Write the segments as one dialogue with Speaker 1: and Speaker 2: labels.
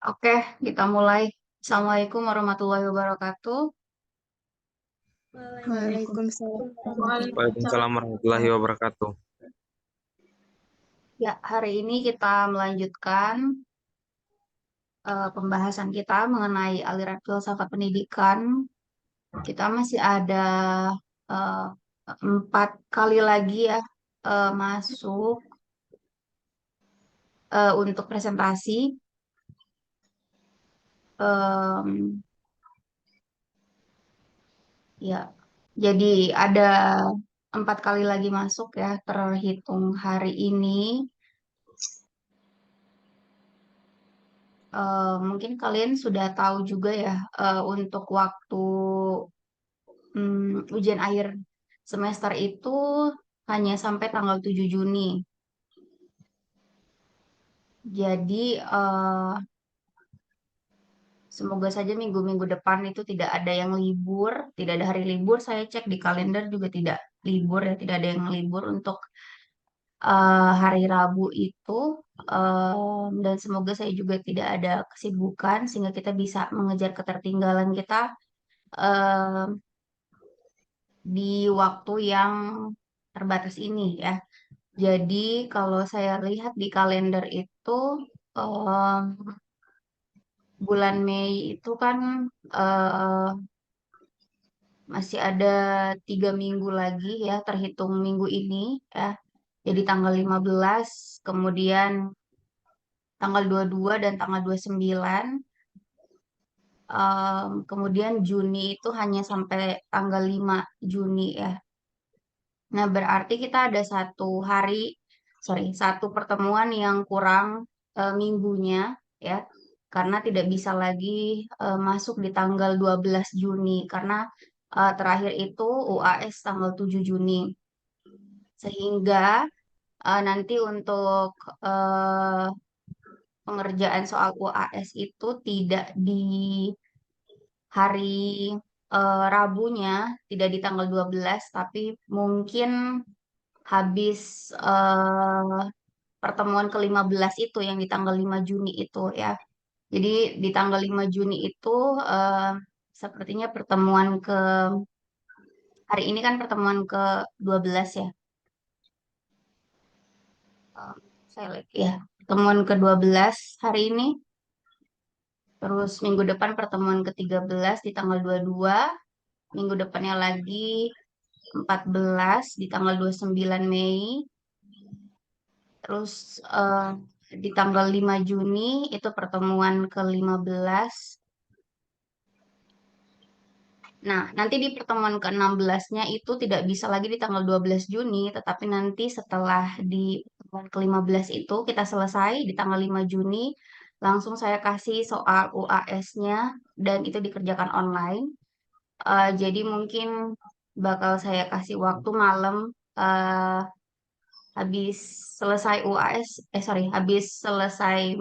Speaker 1: Oke, kita mulai. Assalamualaikum warahmatullahi wabarakatuh.
Speaker 2: Waalaikumsalam warahmatullahi
Speaker 3: Waalaikumsalam warahmatullahi wabarakatuh.
Speaker 1: Ya, hari ini kita melanjutkan pembahasan kita mengenai aliran filsafat pendidikan. Kita masih ada eh, 4 kali lagi ya masuk untuk presentasi. Em, ya, jadi ada 4 kali lagi masuk ya terhitung hari ini. Mungkin kalian sudah tahu juga ya untuk waktu ujian akhir semester itu hanya sampai tanggal 7 Juni. Jadi semoga saja minggu-minggu depan itu tidak ada yang libur, tidak ada hari libur. Saya cek di kalender juga tidak libur ya, tidak ada yang libur untuk hari Rabu itu. Dan semoga saya juga tidak ada kesibukan sehingga kita bisa mengejar ketertinggalan kita eh, di waktu yang terbatas ini ya. Jadi kalau saya lihat di kalender itu em, bulan Mei itu kan eh, masih ada 3 minggu lagi ya terhitung minggu ini ya. Jadi tanggal 15, kemudian tanggal 22 dan tanggal 29. Kemudian Juni itu hanya sampai tanggal 5 Juni ya. Nah, berarti kita ada satu pertemuan yang kurang minggunya ya, karena tidak bisa lagi masuk di tanggal 12 Juni, karena terakhir itu UAS tanggal 7 Juni. Sehingga nanti untuk eh, pengerjaan soal UAS itu tidak di hari Rabunya, tidak di tanggal 12, tapi mungkin habis eh, pertemuan ke-15 itu yang di tanggal 5 Juni itu ya. Jadi di tanggal 5 Juni itu eh, sepertinya hari ini kan pertemuan ke-12 ya. Eh, saya lihat ya, pertemuan ke-12 hari ini. Terus minggu depan pertemuan ke-13 di tanggal 22, minggu depannya lagi 14 di tanggal 29 Mei. Terus eh, di tanggal 5 Juni itu pertemuan ke-15. Nah, nanti di pertemuan ke-16-nya itu tidak bisa lagi di tanggal 12 Juni, tetapi nanti setelah di pertemuan ke-15 itu kita selesai di tanggal 5 Juni, langsung saya kasih soal UAS-nya dan itu dikerjakan online. Jadi mungkin bakal saya kasih waktu malam eh, habis selesai UAS, habis selesai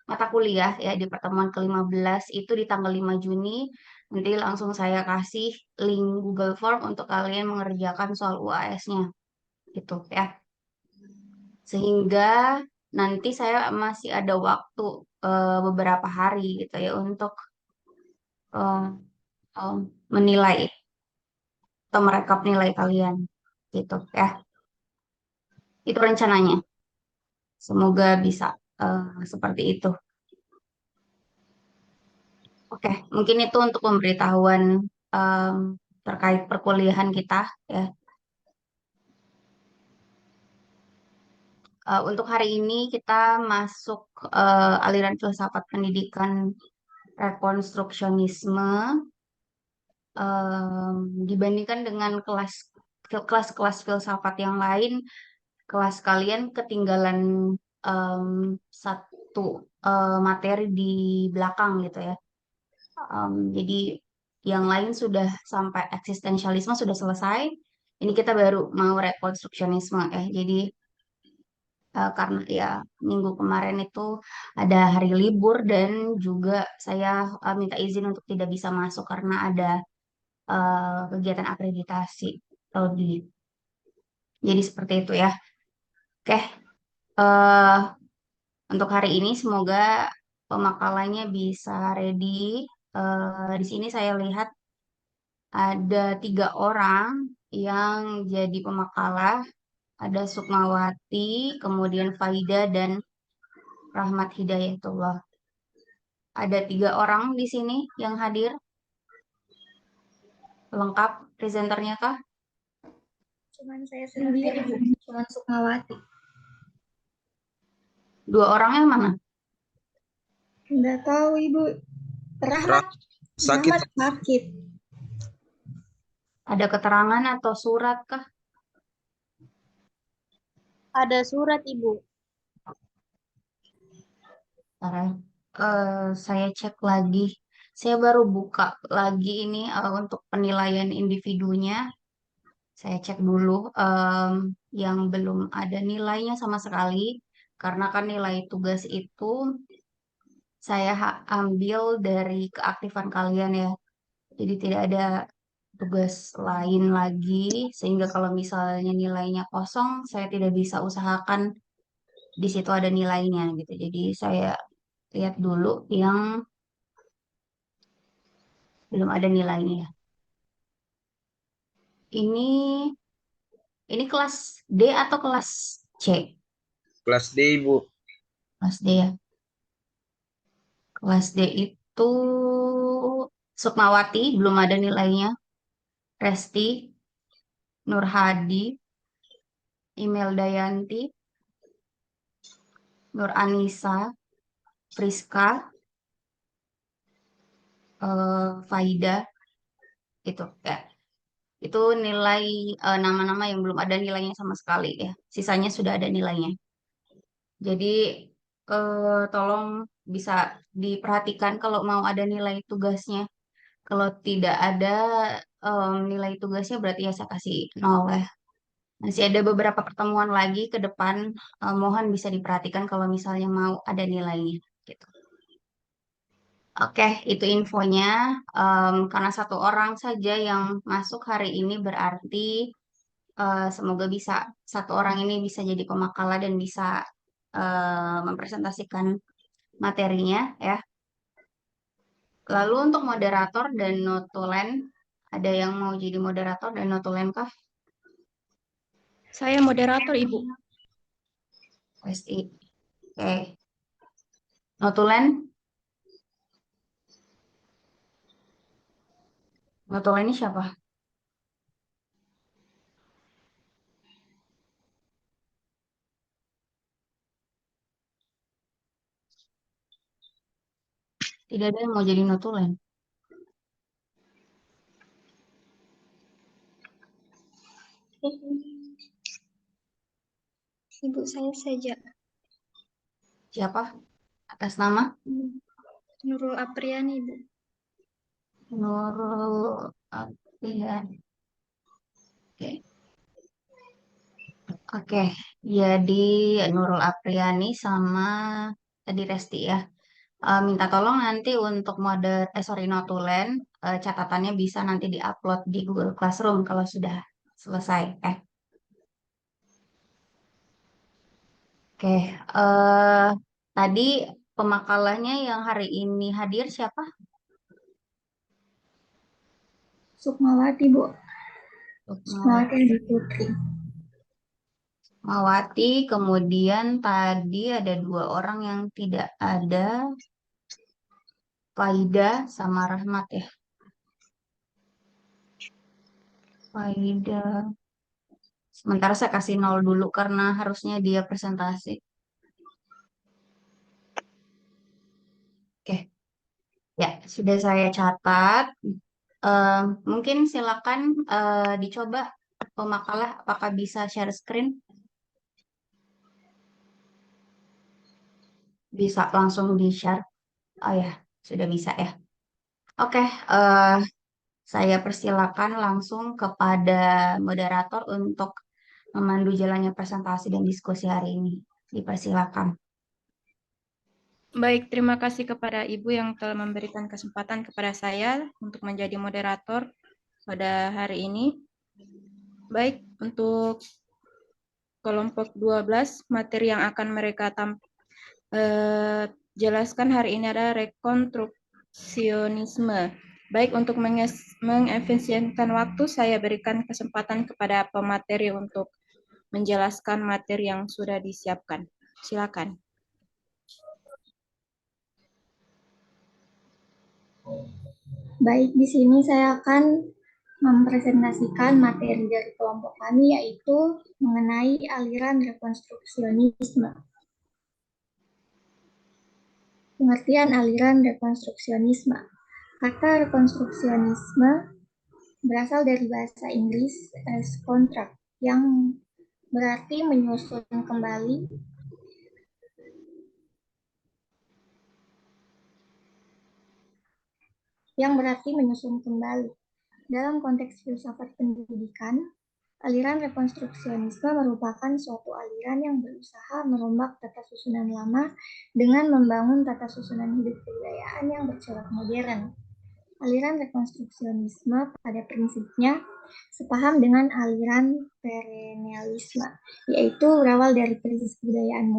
Speaker 1: mata kuliah ya di pertemuan ke-15 itu di tanggal 5 Juni, nanti langsung saya kasih link Google Form untuk kalian mengerjakan soal UAS-nya gitu ya. Sehingga nanti saya masih ada waktu beberapa hari gitu ya untuk eh, eh, menilai atau merekap nilai kalian gitu ya. Itu rencananya. Semoga bisa seperti itu. Oke, mungkin itu untuk pemberitahuan em, terkait perkuliahan kita ya. Untuk hari ini kita masuk aliran filsafat pendidikan rekonstruksionisme. Dibandingkan dengan kelas-kelas filsafat yang lain, kelas kalian ketinggalan em, satu materi di belakang gitu ya. Jadi yang lain sudah sampai eksistensialisme sudah selesai. Ini kita baru mau rekonstruksionisme ya. Jadi karena ya minggu kemarin itu ada hari libur dan juga saya minta izin untuk tidak bisa masuk karena ada kegiatan akreditasi prodi. Jadi seperti itu ya. Oke, eh, untuk hari ini semoga pemakalanya bisa ready. Di sini saya lihat ada 3 orang yang jadi pemakalah. Ada Sukmawati, kemudian Faida, dan Rahmat Hidayatullah. Ada 3 orang di sini yang hadir. Lengkap presenternya kah?
Speaker 2: Cuman saya sendiri, Bu. Cuman Sukmawati.
Speaker 1: 2 orang yang mana?
Speaker 2: Nggak tahu, Ibu. Rahmat
Speaker 3: Sakit.
Speaker 2: sakit.
Speaker 1: Ada keterangan atau surat kah?
Speaker 2: Ada surat, Ibu.
Speaker 1: Saya cek lagi. Saya baru buka lagi ini untuk penilaian individunya. Saya cek dulu yang belum ada nilainya sama sekali. Karena kan nilai tugas itu saya ambil dari keaktifan kalian ya. Jadi tidak ada tugas lain lagi. Sehingga kalau misalnya nilainya kosong, saya tidak bisa usahakan di situ ada nilainya gitu. Jadi saya lihat dulu yang belum ada nilainya. Ini ini kelas D atau kelas C?
Speaker 3: Kelas D, Ibu.
Speaker 1: Kelas D ya. Kelas D itu Sukmawati belum ada nilainya. Resti, Nur Hadi, Imelda Yanti, Nur Anissa, Friska, Faida itu ya. Itu nilai nama-nama yang belum ada nilainya sama sekali ya. Sisanya sudah ada nilainya. Jadi tolong bisa diperhatikan kalau mau ada nilai tugasnya. Kalau tidak ada nilai tugasnya berarti ya saya kasih 0 ya. Masih ada beberapa pertemuan lagi ke depan. Mohon bisa diperhatikan kalau misalnya mau ada nilainya. Gitu. Oke, itu infonya. Karena 1 orang saja yang masuk hari ini berarti semoga bisa 1 orang ini bisa jadi pemakalah dan bisa mempresentasikan materinya ya. Lalu untuk moderator dan notulen, ada yang mau jadi moderator dan notulen kah?
Speaker 2: Saya moderator, Ibu.
Speaker 1: Pasti. Oke. Notulen? Notulen ini siapa? Tidak ada yang mau jadi notulen.
Speaker 2: Ibu saya saja.
Speaker 1: Siapa? Atas nama?
Speaker 2: Nurul Apriani, Ibu.
Speaker 1: Nurul Apriani. Oke. Oke. Jadi Nurul Apriani sama tadi Resti ya. Minta tolong nanti untuk notulen, catatannya bisa nanti diupload di Google Classroom kalau sudah selesai. Oke, tadi pemakalahnya yang hari ini hadir siapa?
Speaker 2: Sukmawati, Bu. Sukmawati
Speaker 1: Sukmawati.
Speaker 2: Putri.
Speaker 1: Mawati, kemudian tadi ada 2 orang yang tidak ada, Faida sama Rahmat ya. Faida. Sementara saya kasih 0 dulu karena harusnya dia presentasi. Oke, ya sudah saya catat. Mungkin silakan dicoba pemakalah apakah bisa share screen? Bisa langsung di-share. Oh ya, sudah bisa ya. Oke, saya persilakan langsung kepada moderator untuk memandu jalannya presentasi dan diskusi hari ini. Dipersilakan.
Speaker 4: Baik, terima kasih kepada Ibu yang telah memberikan kesempatan kepada saya untuk menjadi moderator pada hari ini. Baik, untuk kelompok 12, materi yang akan mereka jelaskan hari ini adalah rekonstruksionisme. Baik, untuk mengefisienkan waktu, saya berikan kesempatan kepada pemateri untuk menjelaskan materi yang sudah disiapkan. Silakan.
Speaker 2: Baik, di sini saya akan mempresentasikan materi dari kelompok kami, yaitu mengenai aliran rekonstruksionisme. Pengertian aliran rekonstruksionisme. Kata rekonstruksionisme berasal dari bahasa Inggris reconstruct, yang berarti menyusun kembali Dalam konteks filsafat pendidikan, aliran rekonstruksionisme merupakan suatu aliran yang berusaha merombak tata susunan lama dengan membangun tata susunan hidup kebudayaan yang bercorak modern. Aliran rekonstruksionisme pada prinsipnya sepaham dengan aliran perennialisme, yaitu berawal dari krisis kebudayaan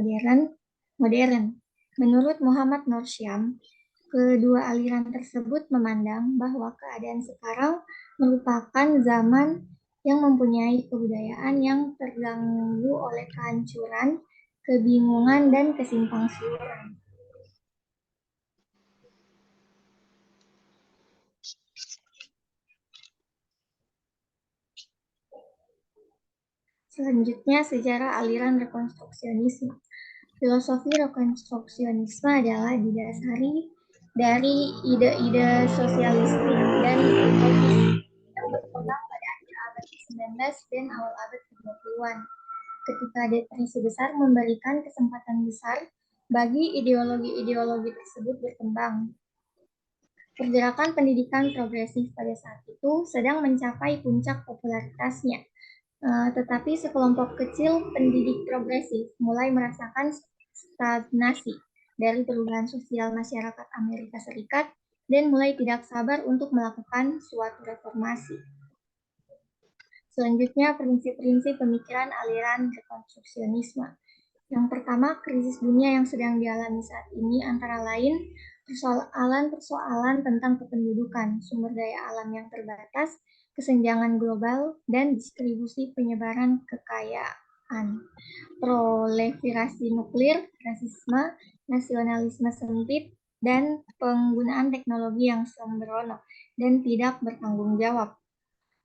Speaker 2: modern. Menurut Muhammad Nur Syam, kedua aliran tersebut memandang bahwa keadaan sekarang merupakan zaman yang mempunyai kebudayaan yang terganggu oleh kehancuran, kebingungan, dan kesimpangsiuran. Selanjutnya, sejarah aliran rekonstruksionisme. Filosofi rekonstruksionisme adalah didasari dari ide-ide sosialistik dan ekologis yang berkembang pada akhir abad ke-19 dan awal abad ke-20-an. Ketika depresi besar memberikan kesempatan besar bagi ideologi-ideologi tersebut berkembang. Pergerakan pendidikan progresif pada saat itu sedang mencapai puncak popularitasnya. Tetapi sekelompok kecil pendidik progresif mulai merasakan stagnasi dari perubahan sosial masyarakat Amerika Serikat dan mulai tidak sabar untuk melakukan suatu reformasi. Selanjutnya, prinsip-prinsip pemikiran aliran rekonstruksionisme. Yang pertama, krisis dunia yang sedang dialami saat ini antara lain persoalan-persoalan tentang kependudukan, sumber daya alam yang terbatas, kesenjangan global, dan distribusi penyebaran kekayaan, proliferasi nuklir, rasisme, nasionalisme sempit, dan penggunaan teknologi yang sembrono dan tidak bertanggung jawab.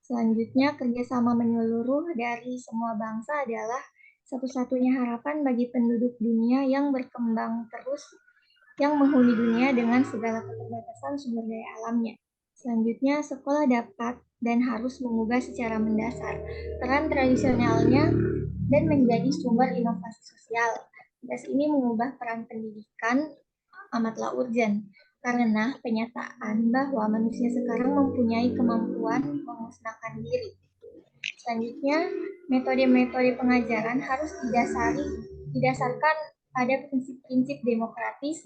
Speaker 2: Selanjutnya, kerjasama menyeluruh dari semua bangsa adalah satu-satunya harapan bagi penduduk dunia yang berkembang terus, yang menghuni dunia dengan segala keterbatasan sumber daya alamnya. Selanjutnya, sekolah dapat dan harus mengubah secara mendasar peran tradisionalnya dan menjadi sumber inovasi sosial. Tugas ini mengubah peran pendidikan amatlah urgent, karena penyataan bahwa manusia sekarang mempunyai kemampuan memusnahkan diri. Selanjutnya, metode-metode pengajaran harus didasarkan pada prinsip-prinsip demokratis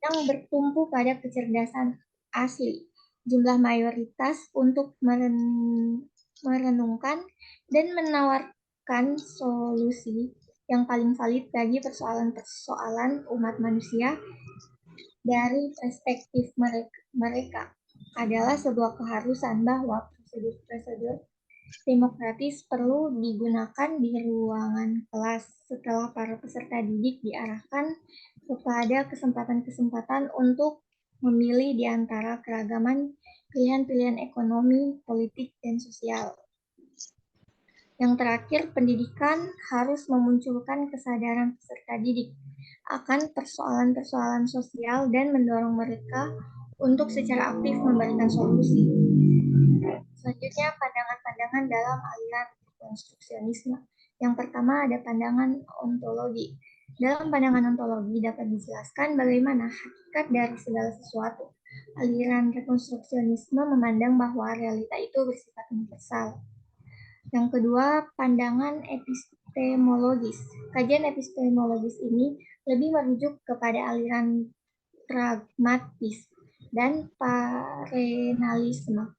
Speaker 2: yang bertumpu pada kecerdasan asli, jumlah mayoritas untuk merenungkan dan menawarkan solusi yang paling valid bagi persoalan-persoalan umat manusia dari perspektif mereka adalah sebuah keharusan bahwa prosedur-prosedur demokratis perlu digunakan di ruangan kelas setelah para peserta didik diarahkan kepada kesempatan-kesempatan untuk memilih di antara keragaman pilihan-pilihan ekonomi, politik, dan sosial. Yang terakhir, pendidikan harus memunculkan kesadaran peserta didik akan persoalan-persoalan sosial dan mendorong mereka untuk secara aktif memberikan solusi. Selanjutnya, pandangan-pandangan dalam aliran rekonstruksionisme. Yang pertama ada pandangan ontologi. Dalam pandangan ontologi dapat dijelaskan bagaimana hakikat dari segala sesuatu. Aliran rekonstruksionisme memandang bahwa realita itu bersifat universal. Yang kedua, pandangan epistemologis. Kajian epistemologis ini lebih merujuk kepada aliran pragmatis dan parenalisme.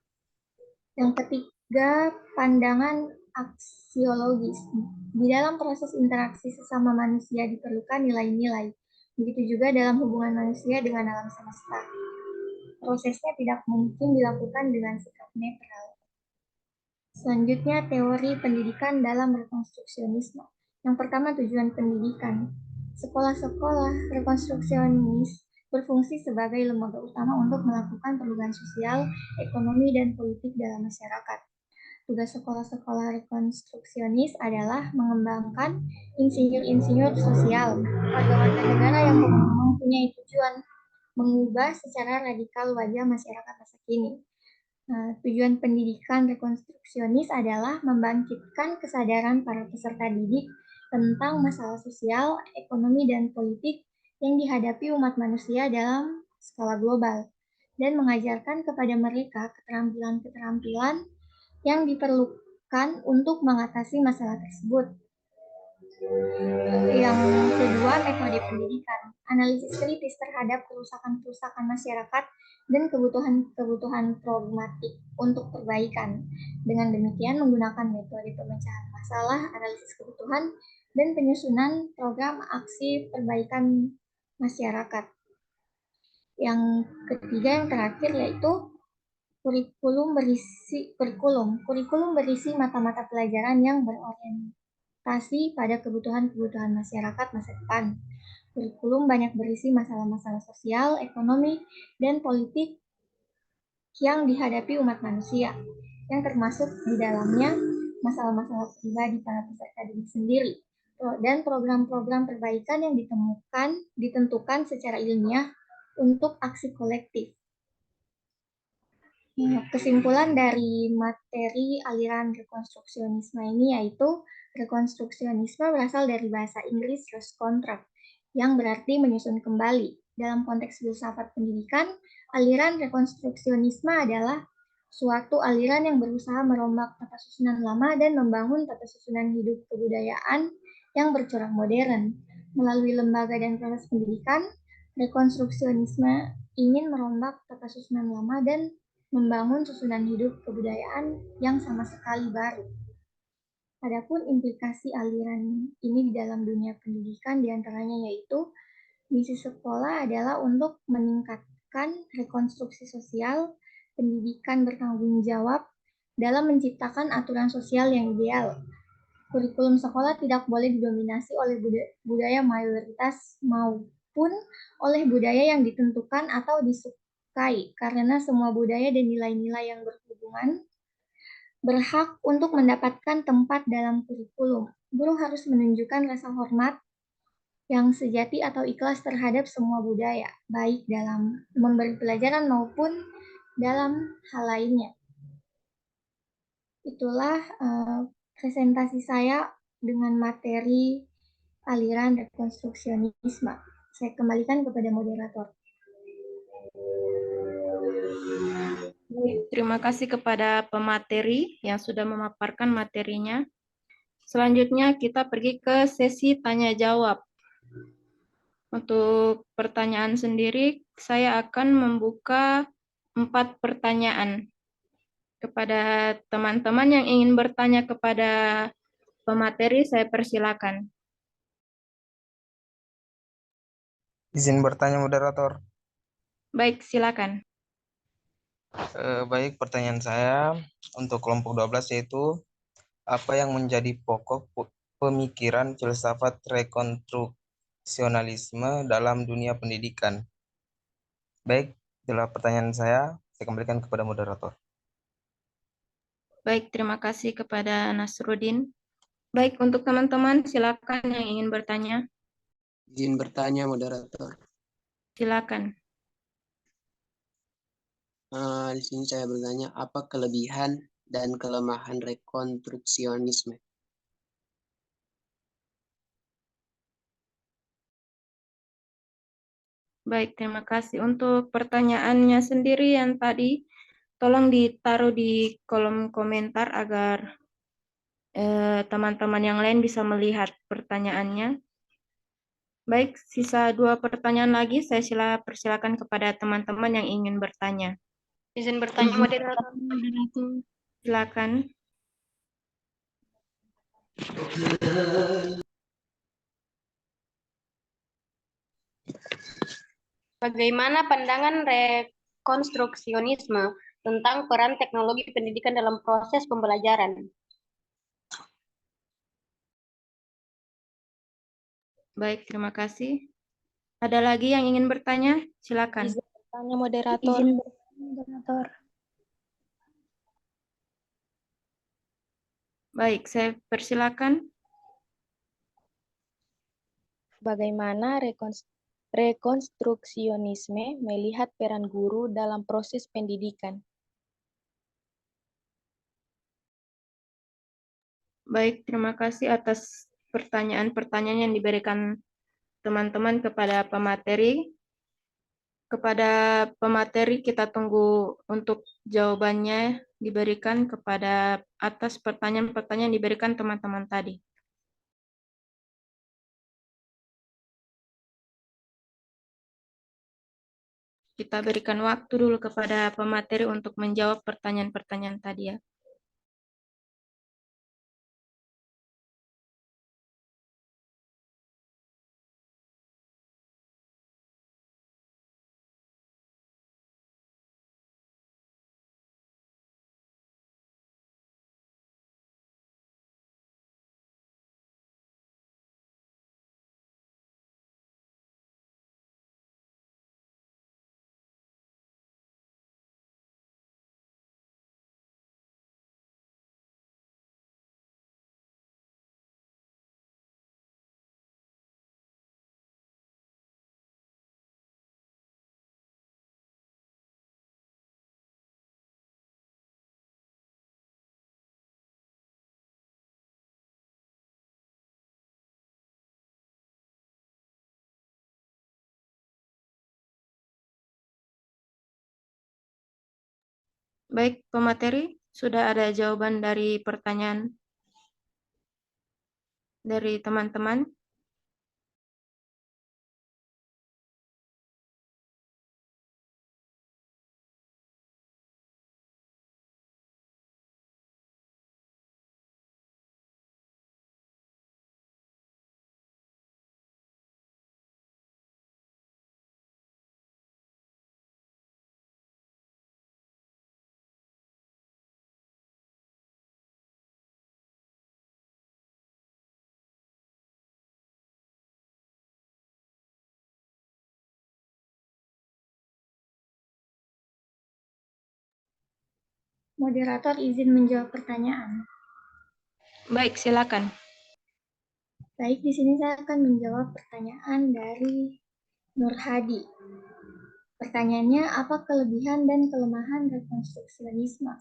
Speaker 2: Yang ketiga, pandangan aksiologis. Di dalam proses interaksi sesama manusia diperlukan nilai-nilai. Begitu juga dalam hubungan manusia dengan alam semesta. Prosesnya tidak mungkin dilakukan dengan sikap netral. Selanjutnya, teori pendidikan dalam rekonstruksionisme. Yang pertama, tujuan pendidikan. Sekolah-sekolah rekonstruksionis berfungsi sebagai lembaga utama untuk melakukan perubahan sosial, ekonomi, dan politik dalam masyarakat. Tugas sekolah-sekolah rekonstruksionis adalah mengembangkan insinyur-insinyur sosial, warga-warga negara yang mempunyai tujuan mengubah secara radikal wajah masyarakat masa kini. Tujuan pendidikan rekonstruksionis adalah membangkitkan kesadaran para peserta didik tentang masalah sosial, ekonomi, dan politik yang dihadapi umat manusia dalam skala global, dan mengajarkan kepada mereka keterampilan-keterampilan yang diperlukan untuk mengatasi masalah tersebut. Yang kedua, metode pendidikan. Analisis kritis terhadap kerusakan-kerusakan masyarakat dan kebutuhan-kebutuhan problematik untuk perbaikan. Dengan demikian, menggunakan metode pemecahan masalah, analisis kebutuhan, dan penyusunan program aksi perbaikan masyarakat. Yang ketiga, yang terakhir, yaitu kurikulum berisi mata-mata pelajaran yang berorientasi pada kebutuhan-kebutuhan masyarakat masa depan. Kurikulum banyak berisi masalah-masalah sosial, ekonomi, dan politik yang dihadapi umat manusia, yang termasuk di dalamnya masalah-masalah pribadi para peserta didik sendiri, dan program-program perbaikan yang ditentukan secara ilmiah untuk aksi kolektif. Kesimpulan dari materi aliran rekonstruksionisme ini yaitu rekonstruksionisme berasal dari bahasa Inggris reconstruct yang berarti menyusun kembali. Dalam konteks filsafat pendidikan, aliran rekonstruksionisme adalah suatu aliran yang berusaha merombak tata susunan lama dan membangun tata susunan hidup kebudayaan yang bercorak modern. Melalui lembaga dan proses pendidikan, rekonstruksionisme ingin merombak tata susunan lama dan membangun susunan hidup kebudayaan yang sama sekali baru. Adapun implikasi aliran ini di dalam dunia pendidikan diantaranya yaitu misi sekolah adalah untuk meningkatkan rekonstruksi sosial, pendidikan bertanggung jawab dalam menciptakan aturan sosial yang ideal. Kurikulum sekolah tidak boleh didominasi oleh budaya mayoritas maupun oleh budaya yang ditentukan atau disukai, karena semua budaya dan nilai-nilai yang berhubungan berhak untuk mendapatkan tempat dalam kurikulum. Guru harus menunjukkan rasa hormat yang sejati atau ikhlas terhadap semua budaya, baik dalam memberi pelajaran maupun dalam hal lainnya. Itulah presentasi saya dengan materi aliran rekonstruksionisme. Saya kembalikan kepada moderator.
Speaker 4: Terima kasih kepada pemateri yang sudah memaparkan materinya. Selanjutnya kita pergi ke sesi tanya jawab. Untuk pertanyaan sendiri, saya akan membuka 4 pertanyaan. Kepada teman-teman yang ingin bertanya kepada pemateri, saya persilakan.
Speaker 3: Izin bertanya moderator.
Speaker 4: Baik, silakan.
Speaker 3: Baik, pertanyaan saya untuk kelompok 12 yaitu apa yang menjadi pokok pemikiran filsafat rekonstruksionalisme dalam dunia pendidikan? Baik, itulah pertanyaan saya kembalikan kepada moderator.
Speaker 4: Baik, terima kasih kepada Nasruddin. Baik, untuk teman-teman silakan yang ingin bertanya.
Speaker 5: Izin bertanya, moderator.
Speaker 4: Silakan.
Speaker 5: Di sini saya bertanya, apa kelebihan dan kelemahan rekonstruksionisme?
Speaker 4: Baik, terima kasih. Untuk pertanyaannya sendiri yang tadi, tolong ditaruh di kolom komentar agar teman-teman yang lain bisa melihat pertanyaannya. Baik, sisa 2 pertanyaan lagi. Saya persilakan kepada teman-teman yang ingin bertanya.
Speaker 1: Izin bertanya moderator.
Speaker 4: Silakan.
Speaker 6: Bagaimana pandangan rekonstruksionisme tentang peran teknologi pendidikan dalam proses pembelajaran?
Speaker 4: Baik, terima kasih. Ada lagi yang ingin bertanya? Silakan.
Speaker 7: Izin bertanya, moderator.
Speaker 2: Izin bertanya, moderator.
Speaker 4: Baik, saya persilakan.
Speaker 7: Bagaimana rekonstruksionisme melihat peran guru dalam proses pendidikan?
Speaker 4: Baik, terima kasih atas pertanyaan-pertanyaan yang diberikan teman-teman kepada pemateri. Kepada pemateri kita tunggu untuk jawabannya diberikan kepada atas pertanyaan-pertanyaan yang diberikan teman-teman tadi. Kita berikan waktu dulu kepada pemateri untuk menjawab pertanyaan-pertanyaan tadi ya. Baik, pemateri, sudah ada jawaban dari pertanyaan dari teman-teman?
Speaker 2: Moderator izin menjawab pertanyaan.
Speaker 4: Baik, silakan.
Speaker 2: Baik, di sini saya akan menjawab pertanyaan dari Nur Hadi. Pertanyaannya, apa kelebihan dan kelemahan rekonstruksionisme?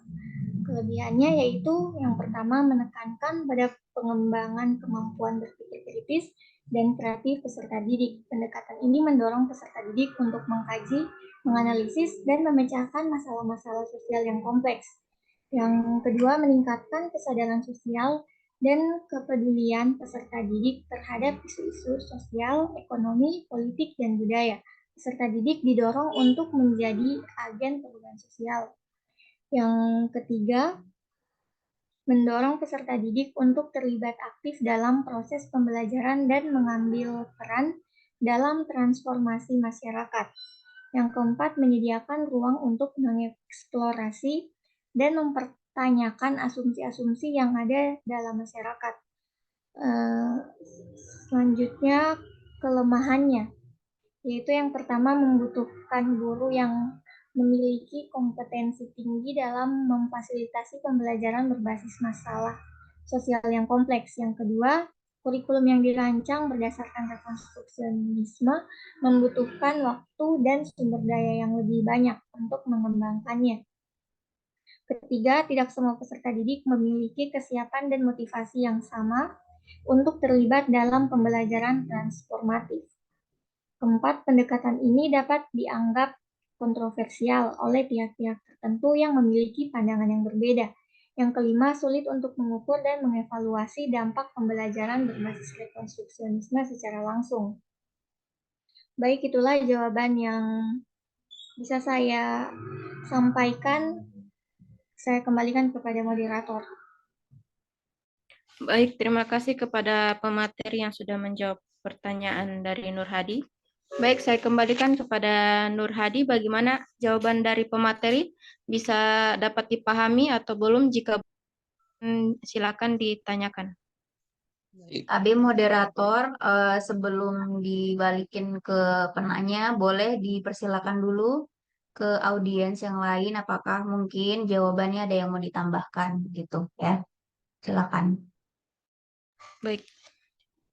Speaker 2: Kelebihannya yaitu yang pertama menekankan pada pengembangan kemampuan berpikir kritis dan kreatif peserta didik. Pendekatan ini mendorong peserta didik untuk mengkaji, menganalisis, dan memecahkan masalah-masalah sosial yang kompleks. Yang kedua, meningkatkan kesadaran sosial dan kepedulian peserta didik terhadap isu-isu sosial, ekonomi, politik, dan budaya. Peserta didik didorong untuk menjadi agen perubahan sosial. Yang ketiga, mendorong peserta didik untuk terlibat aktif dalam proses pembelajaran dan mengambil peran dalam transformasi masyarakat. Yang keempat, menyediakan ruang untuk mengeksplorasi dan mempertanyakan asumsi-asumsi yang ada dalam masyarakat. Selanjutnya, kelemahannya, yaitu yang pertama membutuhkan guru yang memiliki kompetensi tinggi dalam memfasilitasi pembelajaran berbasis masalah sosial yang kompleks. Yang kedua, kurikulum yang dirancang berdasarkan rekonstruksionisme membutuhkan waktu dan sumber daya yang lebih banyak untuk mengembangkannya. Ketiga, tidak semua peserta didik memiliki kesiapan dan motivasi yang sama untuk terlibat dalam pembelajaran transformatif. Keempat, pendekatan ini dapat dianggap kontroversial oleh pihak-pihak tertentu yang memiliki pandangan yang berbeda. Yang kelima, sulit untuk mengukur dan mengevaluasi dampak pembelajaran berbasis rekonstruksionisme secara langsung. Baik, itulah jawaban yang bisa saya sampaikan. Saya kembalikan kepada moderator.
Speaker 4: Baik, terima kasih kepada pemateri yang sudah menjawab pertanyaan dari Nur Hadi. Baik, saya kembalikan kepada Nur Hadi. Bagaimana jawaban dari pemateri? Bisa dapat dipahami atau belum? Jika silakan ditanyakan.
Speaker 5: Baik,
Speaker 1: AB moderator, sebelum dibalikin ke penanya, boleh dipersilakan dulu ke audiens yang lain, apakah mungkin jawabannya ada yang mau ditambahkan gitu ya. Silakan.
Speaker 4: Baik,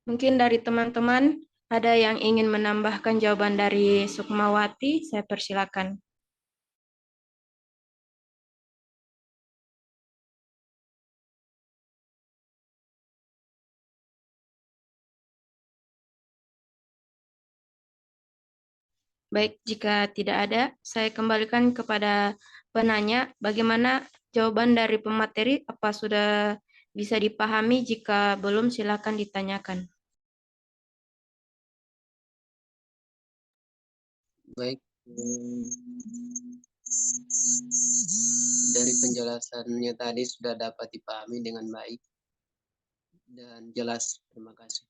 Speaker 4: mungkin dari teman-teman ada yang ingin menambahkan jawaban dari Sukmawati, saya persilakan. Baik, jika tidak ada, saya kembalikan kepada penanya. Bagaimana jawaban dari pemateri? Apa sudah bisa dipahami? Jika belum, silakan ditanyakan.
Speaker 5: baik. Dari penjelasannya tadi sudah dapat dipahami dengan baik dan jelas. Terima kasih.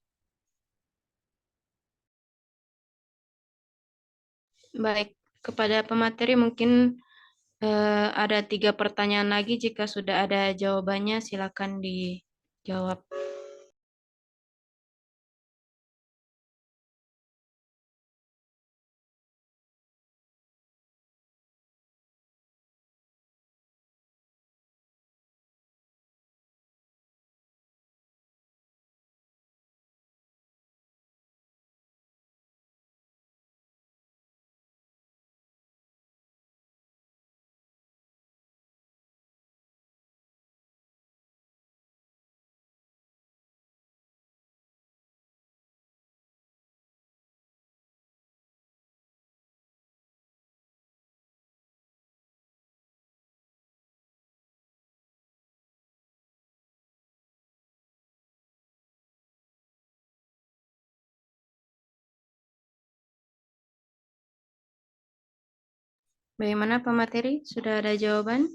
Speaker 4: Baik, kepada pemateri mungkin ada 3 pertanyaan lagi. Jika sudah ada jawabannya, silakan dijawab. Bagaimana pemateri? Sudah ada jawaban?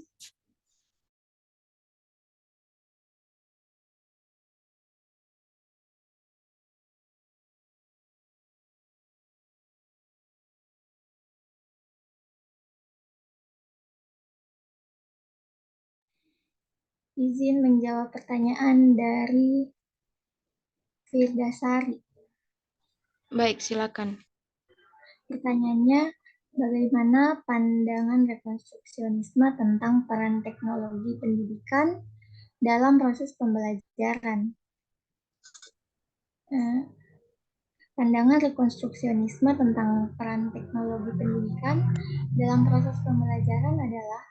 Speaker 2: Izin menjawab pertanyaan dari Firdasari.
Speaker 4: Baik, silakan.
Speaker 2: Pertanyaannya, bagaimana pandangan rekonstruksionisme tentang peran teknologi pendidikan dalam proses pembelajaran? Pandangan rekonstruksionisme tentang peran teknologi pendidikan dalam proses pembelajaran adalah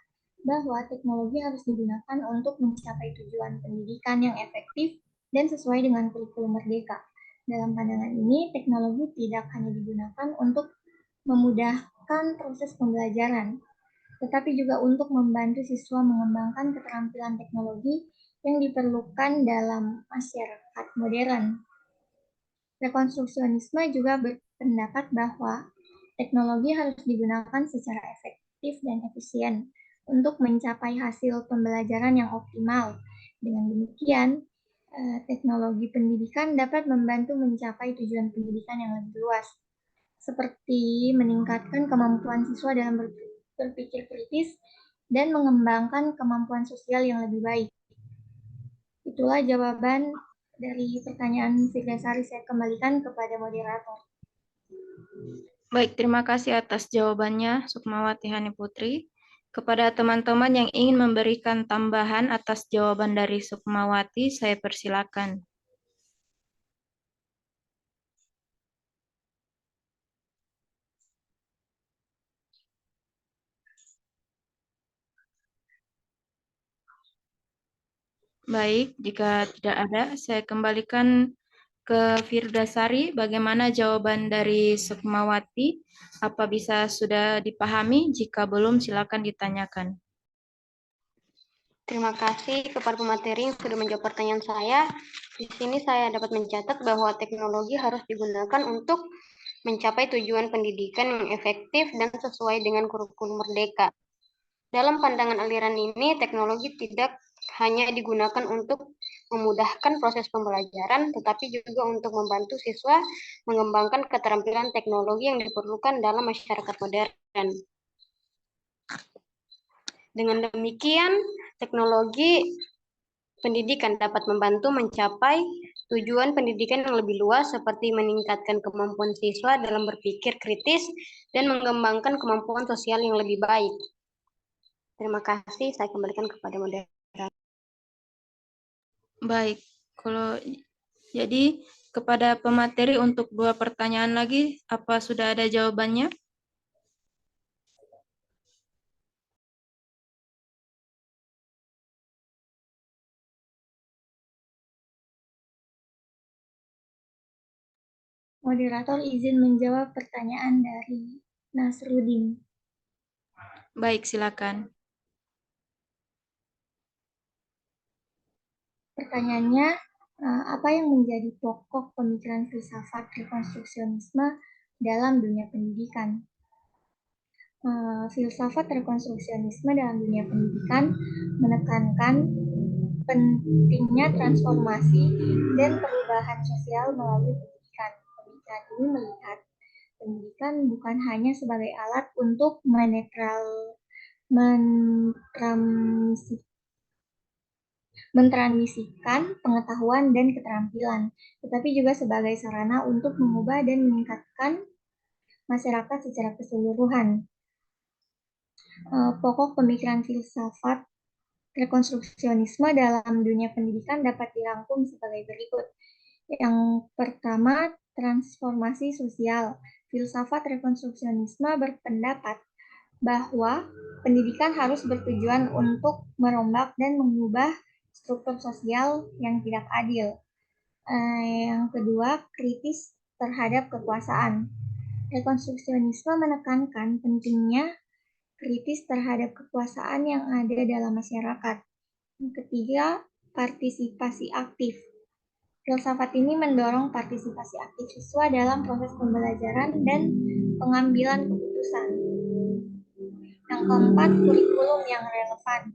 Speaker 2: bahwa teknologi harus digunakan untuk mencapai tujuan pendidikan yang efektif dan sesuai dengan kurikulum merdeka. Dalam pandangan ini, teknologi tidak hanya digunakan untuk memudahkan proses pembelajaran, tetapi juga untuk membantu siswa mengembangkan keterampilan teknologi yang diperlukan dalam masyarakat modern. Rekonstruksionisme juga berpendapat bahwa teknologi harus digunakan secara efektif dan efisien untuk mencapai hasil pembelajaran yang optimal. Dengan demikian, teknologi pendidikan dapat membantu mencapai tujuan pendidikan yang lebih luas, seperti meningkatkan kemampuan siswa dalam berpikir kritis dan mengembangkan kemampuan sosial yang lebih baik. Itulah jawaban dari pertanyaan Firdasari. Saya kembalikan kepada moderator.
Speaker 4: Baik, terima kasih atas jawabannya, Sukmawati Hani Putri. Kepada teman-teman yang ingin memberikan tambahan atas jawaban dari Sukmawati, saya persilakan. Baik, jika tidak ada, saya kembalikan ke Firdasari. Bagaimana jawaban dari Sukmawati? Apa bisa sudah dipahami? Jika belum, silakan ditanyakan.
Speaker 6: Terima kasih kepada pemateri yang sudah menjawab pertanyaan saya. Di sini saya dapat mencatat bahwa teknologi harus digunakan untuk mencapai tujuan pendidikan yang efektif dan sesuai dengan kurikulum merdeka. Dalam pandangan aliran ini, teknologi tidak hanya digunakan untuk memudahkan proses pembelajaran, tetapi juga untuk membantu siswa mengembangkan keterampilan teknologi yang diperlukan dalam masyarakat modern. Dengan demikian, teknologi pendidikan dapat membantu mencapai tujuan pendidikan yang lebih luas seperti meningkatkan kemampuan siswa dalam berpikir kritis dan mengembangkan kemampuan sosial yang lebih baik. Terima kasih, saya kembalikan kepada moderator.
Speaker 4: Baik, kalau jadi kepada pemateri untuk 2 pertanyaan lagi, apa sudah ada jawabannya?
Speaker 2: Moderator izin menjawab pertanyaan dari Nasruddin.
Speaker 4: Baik, silakan.
Speaker 2: Pertanyaannya, apa yang menjadi pokok pemikiran filsafat rekonstruksionisme dalam dunia pendidikan? Filsafat rekonstruksionisme dalam dunia pendidikan menekankan pentingnya transformasi dan perubahan sosial melalui pendidikan. Pemikiran ini melihat pendidikan bukan hanya sebagai alat untuk mentransmisikan pengetahuan dan keterampilan, tetapi juga sebagai sarana untuk mengubah dan meningkatkan masyarakat secara keseluruhan. Pokok pemikiran filsafat rekonstruksionisme dalam dunia pendidikan dapat dirangkum sebagai berikut. Yang pertama, transformasi sosial. Filsafat rekonstruksionisme berpendapat bahwa pendidikan harus bertujuan untuk merombak dan mengubah struktur sosial yang tidak adil. Yang kedua, kritis terhadap kekuasaan. Rekonstruksionisme menekankan pentingnya kritis terhadap kekuasaan yang ada dalam masyarakat. Yang ketiga, partisipasi aktif. Filsafat ini mendorong partisipasi aktif siswa dalam proses pembelajaran dan pengambilan keputusan. Yang keempat, kurikulum yang relevan.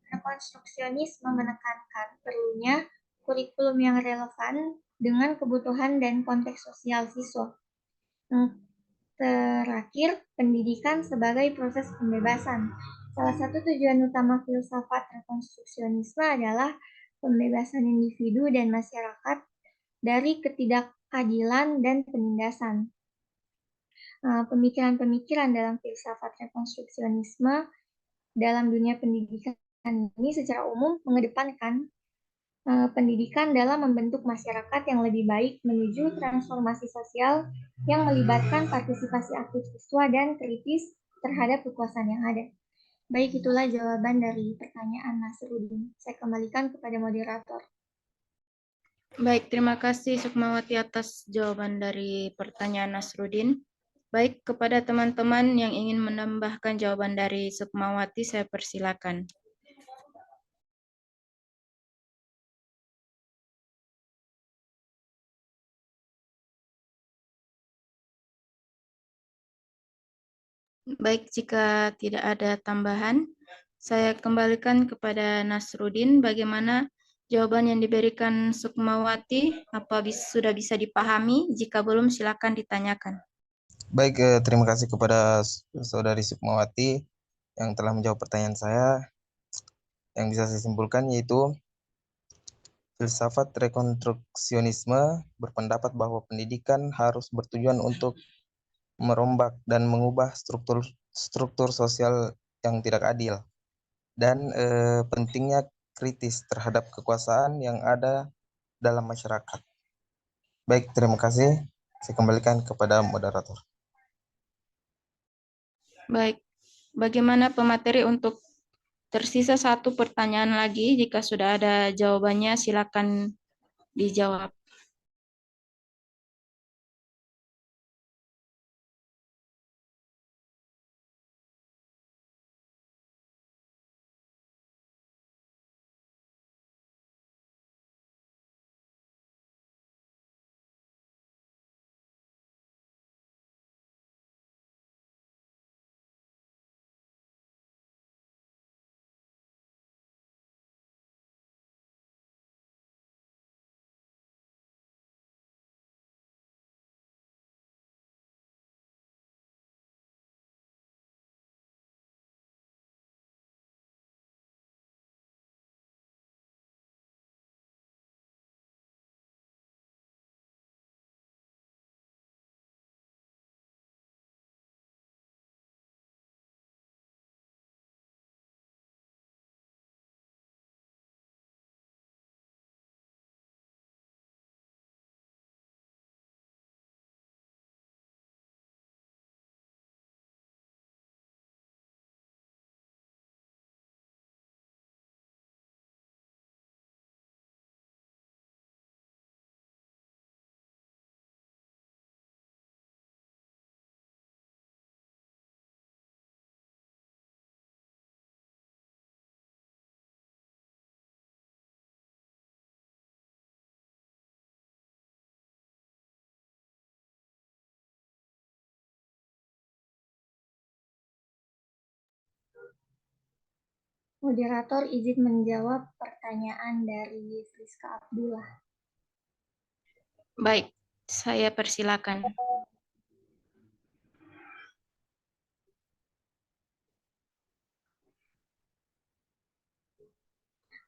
Speaker 2: Rekonstruksionisme menekankan perlunya kurikulum yang relevan dengan kebutuhan dan konteks sosial siswa. Yang terakhir, pendidikan sebagai proses pembebasan. Salah satu tujuan utama filsafat rekonstruksionisme adalah pembebasan individu dan masyarakat dari ketidakadilan dan penindasan. Pemikiran-pemikiran dalam filsafat rekonstruksionisme dalam dunia pendidikan ini secara umum mengedepankan pendidikan dalam membentuk masyarakat yang lebih baik menuju transformasi sosial yang melibatkan partisipasi aktif siswa dan kritis terhadap kekuasaan yang ada. Baik, itulah jawaban dari pertanyaan Nasruddin. Saya kembalikan kepada moderator.
Speaker 4: Baik, terima kasih Sukmawati atas jawaban dari pertanyaan Nasruddin. Baik, kepada teman-teman yang ingin menambahkan jawaban dari Sukmawati, saya persilakan. Baik, jika tidak ada tambahan, saya kembalikan kepada Nasruddin. Bagaimana jawaban yang diberikan Sukmawati? Apa sudah bisa dipahami? Jika belum, silakan ditanyakan.
Speaker 3: Baik, terima kasih kepada Saudari Sukmawati yang telah menjawab pertanyaan saya. Yang bisa saya simpulkan yaitu filsafat rekonstruksionisme berpendapat bahwa pendidikan harus bertujuan untuk merombak dan mengubah struktur sosial yang tidak adil dan pentingnya kritis terhadap kekuasaan yang ada dalam masyarakat. Baik, terima kasih. Saya kembalikan kepada moderator.
Speaker 4: Baik, bagaimana pemateri untuk tersisa 1 pertanyaan lagi? Jika sudah ada jawabannya, silakan dijawab.
Speaker 2: Moderator izin menjawab pertanyaan dari Friska Abdullah.
Speaker 4: Baik, saya persilakan.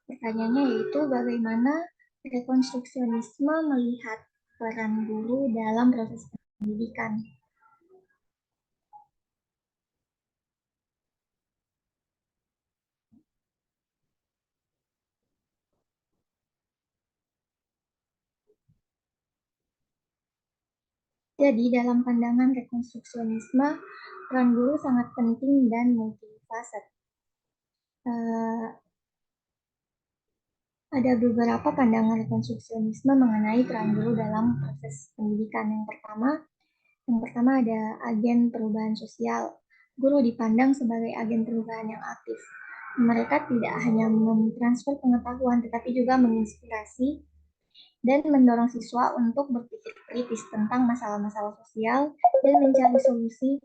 Speaker 2: Pertanyaannya yaitu bagaimana rekonstruksionisme melihat peran guru dalam proses pendidikan. Jadi dalam pandangan rekonstruksionisme, peran guru sangat penting dan multifaset. Ada beberapa pandangan rekonstruksionisme mengenai peran guru dalam proses pendidikan. Yang pertama ada agen perubahan sosial. Guru dipandang sebagai agen perubahan yang aktif. Mereka tidak hanya mentransfer pengetahuan, tetapi juga menginspirasi dan mendorong siswa untuk berpikir kritis tentang masalah-masalah sosial dan mencari solusi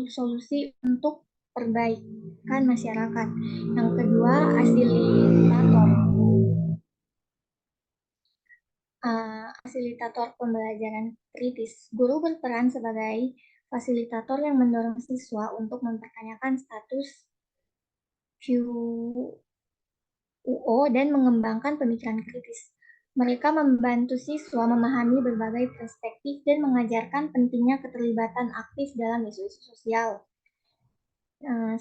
Speaker 2: solusi untuk perbaikan masyarakat. Yang kedua, fasilitator pembelajaran kritis. Guru berperan sebagai fasilitator yang mendorong siswa untuk mempertanyakan status QUO dan mengembangkan pemikiran kritis. Mereka membantu siswa memahami berbagai perspektif dan mengajarkan pentingnya keterlibatan aktif dalam isu-isu sosial.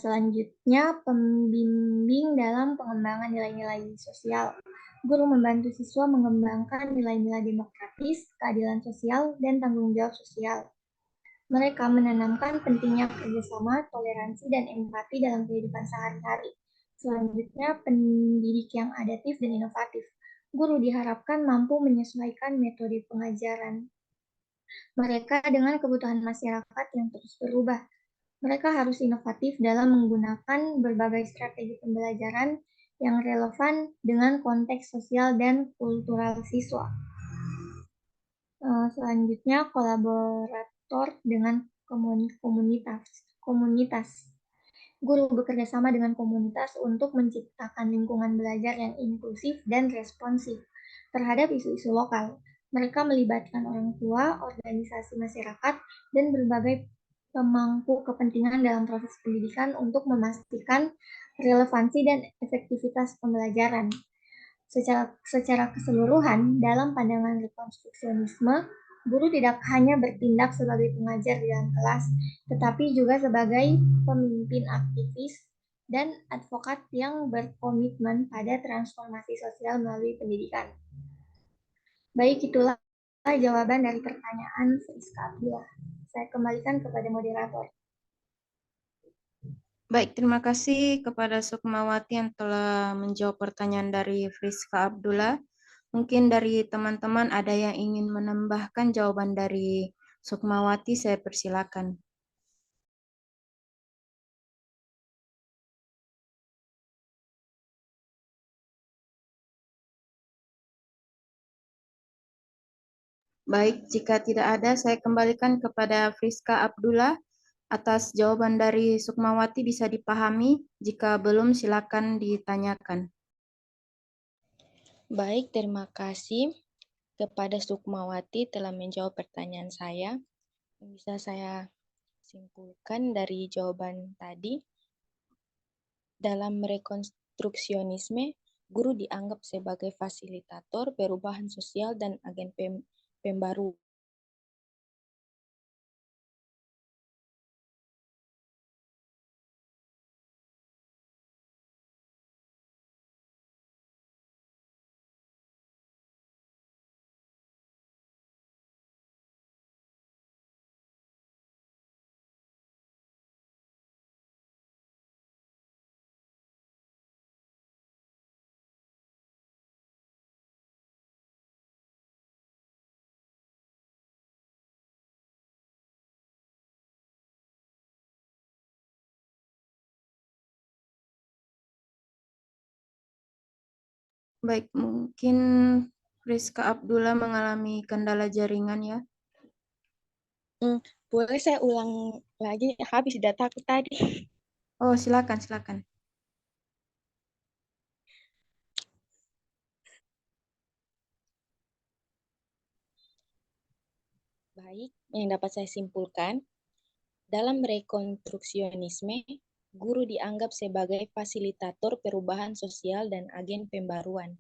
Speaker 2: Selanjutnya, pembimbing dalam pengembangan nilai-nilai sosial. Guru membantu siswa mengembangkan nilai-nilai demokratis, keadilan sosial, dan tanggung jawab sosial. Mereka menanamkan pentingnya kerjasama, toleransi, dan empati dalam kehidupan sehari-hari. Selanjutnya, pendidik yang adaptif dan inovatif. Guru diharapkan mampu menyesuaikan metode pengajaran mereka dengan kebutuhan masyarakat yang terus berubah. Mereka harus inovatif dalam menggunakan berbagai strategi pembelajaran yang relevan dengan konteks sosial dan kultural siswa. Selanjutnya, kolaborator dengan komunitas. Guru bekerja sama dengan komunitas untuk menciptakan lingkungan belajar yang inklusif dan responsif terhadap isu-isu lokal. Mereka melibatkan orang tua, organisasi masyarakat, dan berbagai pemangku kepentingan dalam proses pendidikan untuk memastikan relevansi dan efektivitas pembelajaran. Secara keseluruhan, dalam pandangan rekonstruksionisme, guru tidak hanya bertindak sebagai pengajar di dalam kelas, tetapi juga sebagai pemimpin aktivis dan advokat yang berkomitmen pada transformasi sosial melalui pendidikan. Baik, itulah jawaban dari pertanyaan Friska Abdullah. Saya kembalikan kepada moderator.
Speaker 4: Baik, terima kasih kepada Sukmawati yang telah menjawab pertanyaan dari Friska Abdullah. Mungkin dari teman-teman ada yang ingin menambahkan jawaban dari Sukmawati, saya persilakan. Baik, jika tidak ada, saya kembalikan kepada Friska Abdullah. Atas jawaban dari Sukmawati bisa dipahami, jika belum silakan ditanyakan.
Speaker 7: Baik, terima kasih kepada Sukmawati telah menjawab pertanyaan saya. Bisa saya simpulkan dari jawaban tadi, dalam rekonstruksionisme, guru dianggap sebagai fasilitator perubahan sosial dan agen pembaru
Speaker 4: Baik, mungkin Rizka Abdullah mengalami kendala jaringan ya.
Speaker 7: Boleh saya ulang lagi? Habis dataku tadi.
Speaker 4: Oh, silakan, silakan.
Speaker 7: Baik, yang dapat saya simpulkan, dalam rekonstruksionisme, guru dianggap sebagai fasilitator perubahan sosial dan agen pembaruan.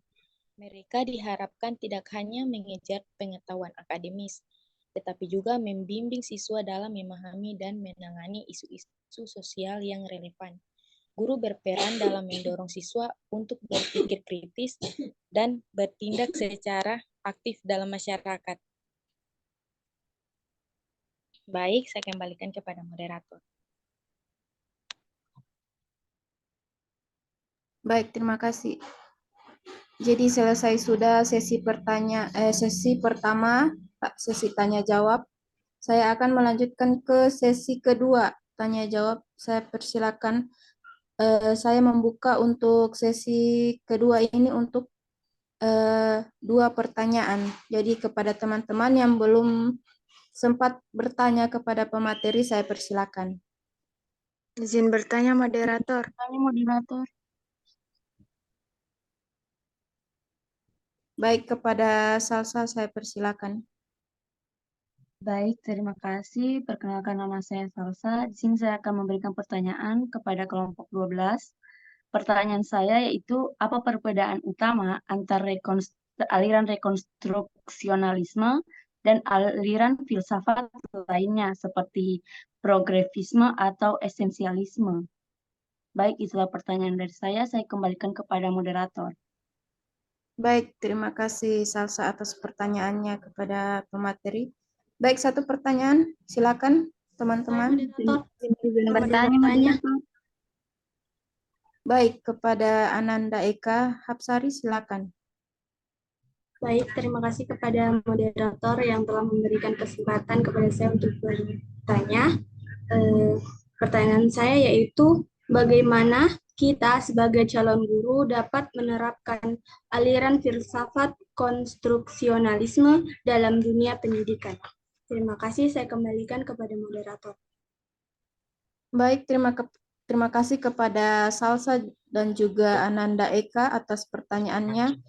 Speaker 7: Mereka diharapkan tidak hanya mengejar pengetahuan akademis, tetapi juga membimbing siswa dalam memahami dan menangani isu-isu sosial yang relevan. Guru berperan dalam mendorong siswa untuk berpikir kritis dan bertindak secara aktif dalam masyarakat. Baik, saya kembalikan kepada moderator.
Speaker 4: Baik, terima kasih. Jadi selesai sudah sesi pertama, sesi tanya jawab. Saya akan melanjutkan ke sesi kedua, tanya jawab. Saya persilakan. Saya membuka untuk sesi kedua ini untuk 2 pertanyaan. Jadi kepada teman-teman yang belum sempat bertanya kepada pemateri, saya persilakan.
Speaker 8: Izin bertanya, moderator.
Speaker 4: Baik, kepada Salsa saya persilakan.
Speaker 9: Baik, terima kasih. Perkenalkan nama saya Salsa. Di sini saya akan memberikan pertanyaan kepada kelompok 12. Pertanyaan saya yaitu, apa perbedaan utama antara aliran rekonstruksionalisme dan aliran filsafat lainnya seperti progresisme atau esensialisme? Baik, itulah pertanyaan dari saya kembalikan kepada moderator.
Speaker 4: Baik, terima kasih Salsa atas pertanyaannya kepada pemateri. Baik, satu pertanyaan, silakan teman-teman.
Speaker 8: Bertanya.
Speaker 4: Baik, kepada Ananda Eka Hapsari, silakan.
Speaker 2: Baik, terima kasih kepada moderator yang telah memberikan kesempatan kepada saya untuk bertanya. Pertanyaan saya yaitu, bagaimana kita sebagai calon guru dapat menerapkan aliran filsafat konstruksionalisme dalam dunia pendidikan? Terima kasih, saya kembalikan kepada moderator.
Speaker 4: Baik, terima kasih kepada Salsa dan juga Ananda Eka atas pertanyaannya.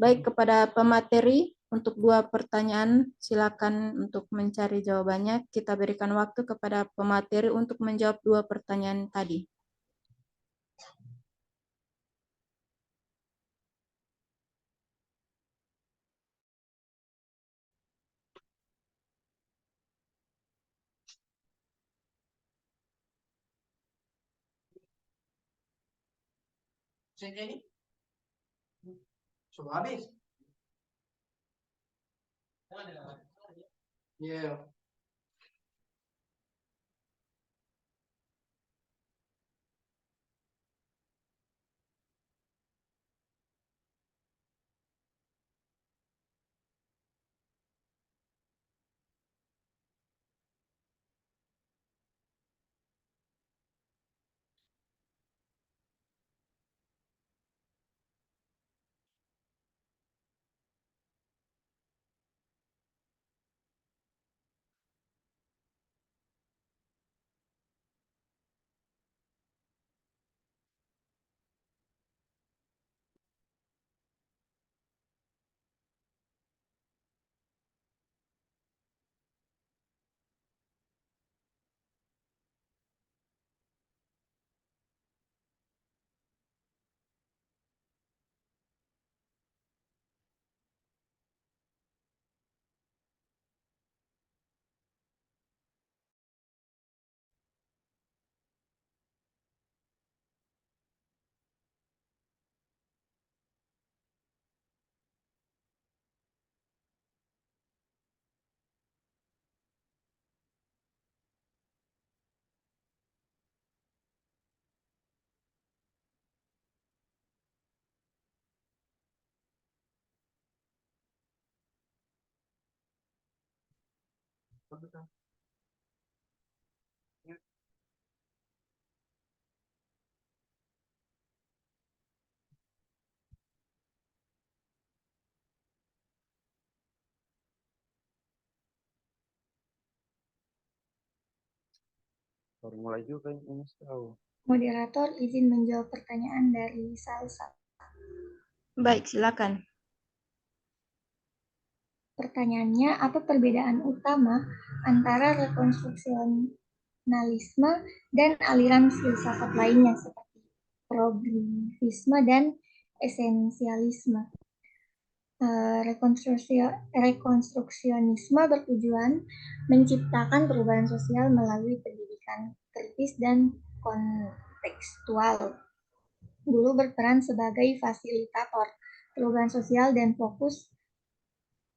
Speaker 4: Baik, kepada pemateri untuk 2 pertanyaan, silakan untuk mencari jawabannya. Kita berikan waktu kepada pemateri untuk menjawab 2 pertanyaan tadi.
Speaker 10: Sudah habis? Yeah.
Speaker 3: Formula juga ini tahu.
Speaker 2: Moderator izin menjawab pertanyaan dari Salsa.
Speaker 4: Baik, silakan.
Speaker 2: Pertanyaannya, apa perbedaan utama antara rekonstruksionalisme dan aliran filsafat lainnya seperti progresivisme dan esensialisme? Rekonstruksionisme bertujuan menciptakan perubahan sosial melalui pendidikan kritis dan kontekstual. Guru berperan sebagai fasilitator perubahan sosial dan fokus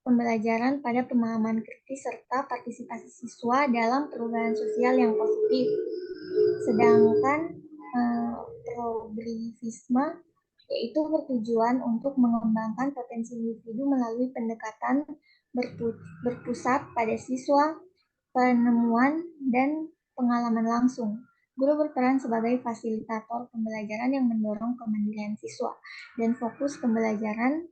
Speaker 2: pembelajaran pada pemahaman kritis serta partisipasi siswa dalam perubahan sosial yang positif. Sedangkan progresivisme yaitu bertujuan untuk mengembangkan potensi individu melalui pendekatan berpusat pada siswa, penemuan, dan pengalaman langsung. Guru berperan sebagai fasilitator pembelajaran yang mendorong kemandirian siswa dan fokus pembelajaran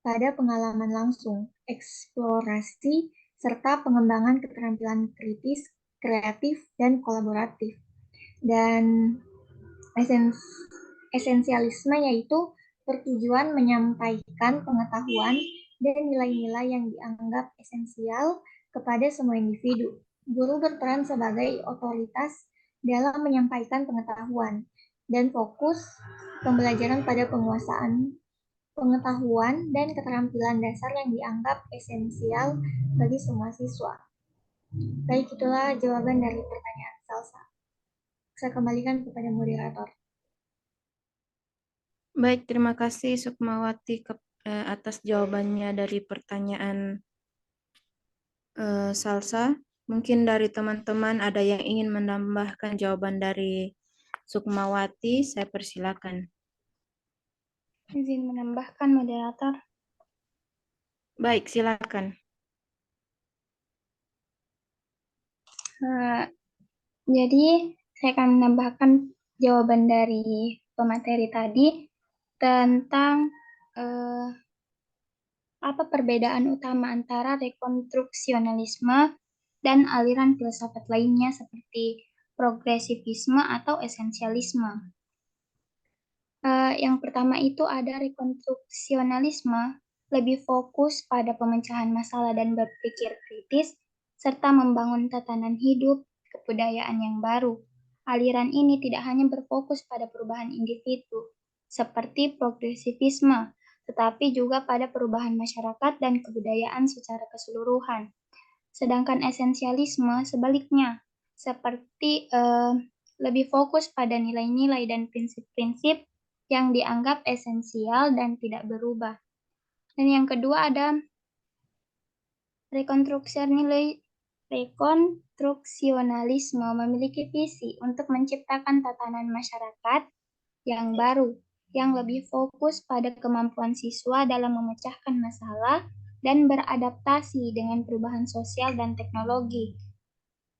Speaker 2: pada pengalaman langsung, eksplorasi, serta pengembangan keterampilan kritis, kreatif, dan kolaboratif. Dan esensialisme yaitu bertujuan menyampaikan pengetahuan dan nilai-nilai yang dianggap esensial kepada semua individu. Guru berperan sebagai otoritas dalam menyampaikan pengetahuan dan fokus pembelajaran pada penguasaan pengetahuan dan keterampilan dasar yang dianggap esensial bagi semua siswa. Baik, itulah jawaban dari pertanyaan Salsa. Saya kembalikan kepada moderator.
Speaker 4: Baik, terima kasih Sukmawati atas jawabannya dari pertanyaan Salsa. Mungkin dari teman-teman ada yang ingin menambahkan jawaban dari Sukmawati, saya persilakan.
Speaker 2: Izin menambahkan moderator.
Speaker 4: Baik, silakan.
Speaker 2: Jadi, saya akan menambahkan jawaban dari pemateri tadi tentang apa perbedaan utama antara rekonstruksionalisme dan aliran filsafat lainnya seperti progresivisme atau esensialisme. Yang pertama itu ada rekonstruksionalisme, lebih fokus pada pemecahan masalah dan berpikir kritis, serta membangun tatanan hidup, kebudayaan yang baru. Aliran ini tidak hanya berfokus pada perubahan individu, seperti progresivisme, tetapi juga pada perubahan masyarakat dan kebudayaan secara keseluruhan. Sedangkan esensialisme sebaliknya, seperti lebih fokus pada nilai-nilai dan prinsip-prinsip yang dianggap esensial dan tidak berubah. Dan yang kedua ada rekonstruksionalisme memiliki visi untuk menciptakan tatanan masyarakat yang baru, yang lebih fokus pada kemampuan siswa dalam memecahkan masalah dan beradaptasi dengan perubahan sosial dan teknologi.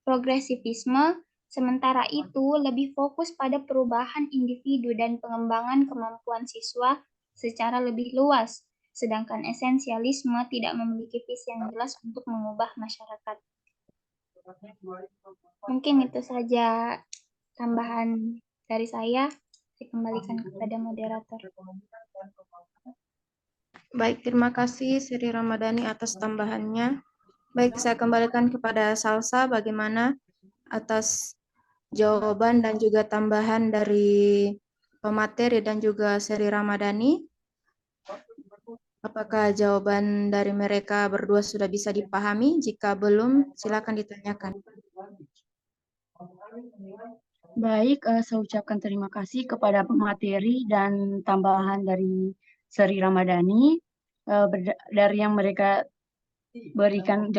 Speaker 2: Progresivisme, sementara itu, lebih fokus pada perubahan individu dan pengembangan kemampuan siswa secara lebih luas, sedangkan esensialisme tidak memiliki visi yang jelas untuk mengubah masyarakat. Mungkin itu saja tambahan dari saya. Saya kembalikan kepada moderator.
Speaker 4: Baik, terima kasih Sri Ramadhani atas tambahannya. Baik, saya kembalikan kepada Salsa bagaimana atas jawaban dan juga tambahan dari pemateri dan juga Sri Ramadhani. Apakah jawaban dari mereka berdua sudah bisa dipahami? Jika belum, silakan ditanyakan.
Speaker 9: Baik, saya ucapkan terima kasih kepada pemateri dan tambahan dari Sri Ramadhani. Dari yang mereka berikan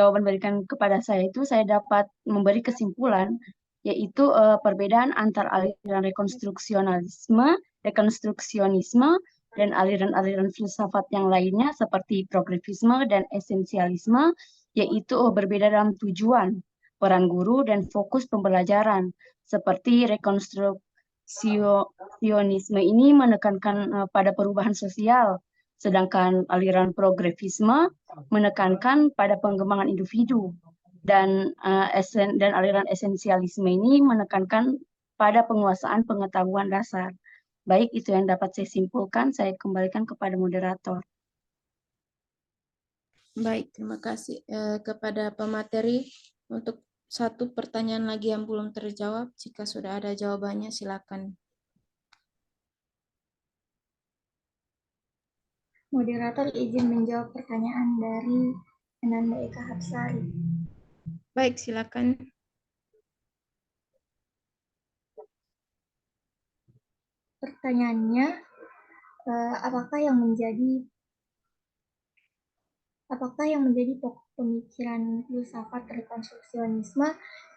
Speaker 9: kepada saya itu, saya dapat memberi kesimpulan, yaitu perbedaan antara aliran rekonstruksionisme, dan aliran-aliran filsafat yang lainnya seperti progresivisme dan esensialisme, yaitu berbeda dalam tujuan, peran guru, dan fokus pembelajaran. Seperti rekonstruksionisme ini menekankan pada perubahan sosial, sedangkan aliran progresivisme menekankan pada pengembangan individu. dan aliran esensialisme ini menekankan pada penguasaan pengetahuan dasar. Baik, itu yang dapat saya simpulkan. Saya kembalikan kepada moderator.
Speaker 4: Baik, terima kasih kepada pemateri. Untuk satu pertanyaan lagi yang belum terjawab, jika sudah ada jawabannya silakan.
Speaker 2: Moderator izin menjawab pertanyaan dari Ananda Eka Hapsari.
Speaker 4: Baik, silakan.
Speaker 2: Pertanyaannya, apakah yang menjadi pokok pemikiran filsafat rekonstruksionisme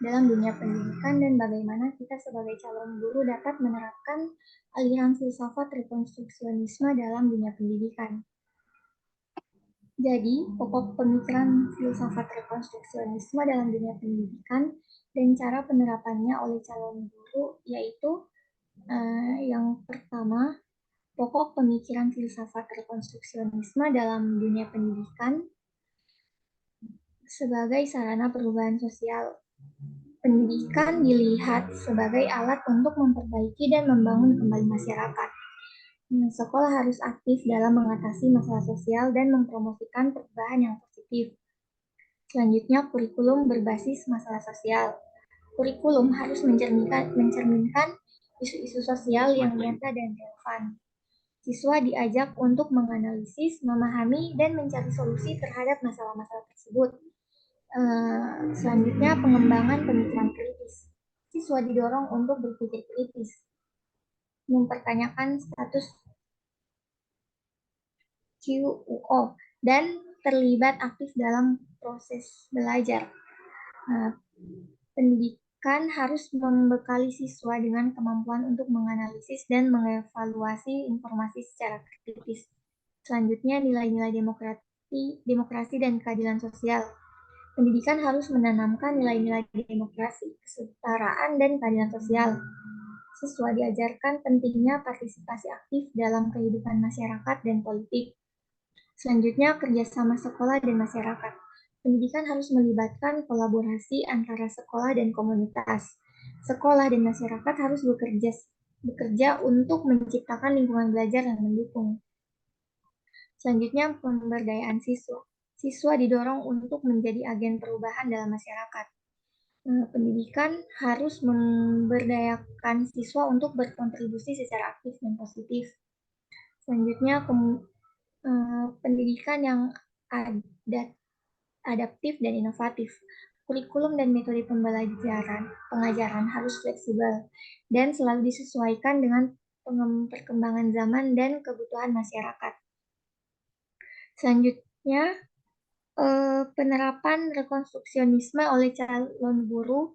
Speaker 2: dalam dunia pendidikan dan bagaimana kita sebagai calon guru dapat menerapkan aliran filsafat rekonstruksionisme dalam dunia pendidikan? Jadi, pokok pemikiran filsafat rekonstruksionisme dalam dunia pendidikan dan cara penerapannya oleh calon guru yaitu yang pertama, pokok pemikiran filsafat rekonstruksionisme dalam dunia pendidikan sebagai sarana perubahan sosial. Pendidikan dilihat sebagai alat untuk memperbaiki dan membangun kembali masyarakat. Sekolah harus aktif dalam mengatasi masalah sosial dan mempromosikan perubahan yang positif. Selanjutnya, kurikulum berbasis masalah sosial. Kurikulum harus mencerminkan isu-isu sosial yang nyata dan relevan. Siswa diajak untuk menganalisis, memahami, dan mencari solusi terhadap masalah-masalah tersebut. Selanjutnya, pengembangan pemikiran kritis. Siswa didorong untuk berpikir kritis, mempertanyakan status QUO, dan terlibat aktif dalam proses belajar. Pendidikan harus membekali siswa dengan kemampuan untuk menganalisis dan mengevaluasi informasi secara kritis. Selanjutnya, nilai-nilai demokrasi dan keadilan sosial. Pendidikan harus menanamkan nilai-nilai demokrasi, kesetaraan, dan keadilan sosial. Siswa diajarkan pentingnya partisipasi aktif dalam kehidupan masyarakat dan politik. Selanjutnya, kerjasama sekolah dan masyarakat. Pendidikan harus melibatkan kolaborasi antara sekolah dan komunitas. Sekolah dan masyarakat harus bekerja untuk menciptakan lingkungan belajar yang mendukung. Selanjutnya, pemberdayaan siswa. Siswa didorong untuk menjadi agen perubahan dalam masyarakat. Pendidikan harus memberdayakan siswa untuk berkontribusi secara aktif dan positif. Selanjutnya, pendidikan yang adaptif dan inovatif. Kurikulum dan metode pengajaran harus fleksibel dan selalu disesuaikan dengan perkembangan zaman dan kebutuhan masyarakat. Selanjutnya, penerapan rekonstruksionisme oleh calon guru,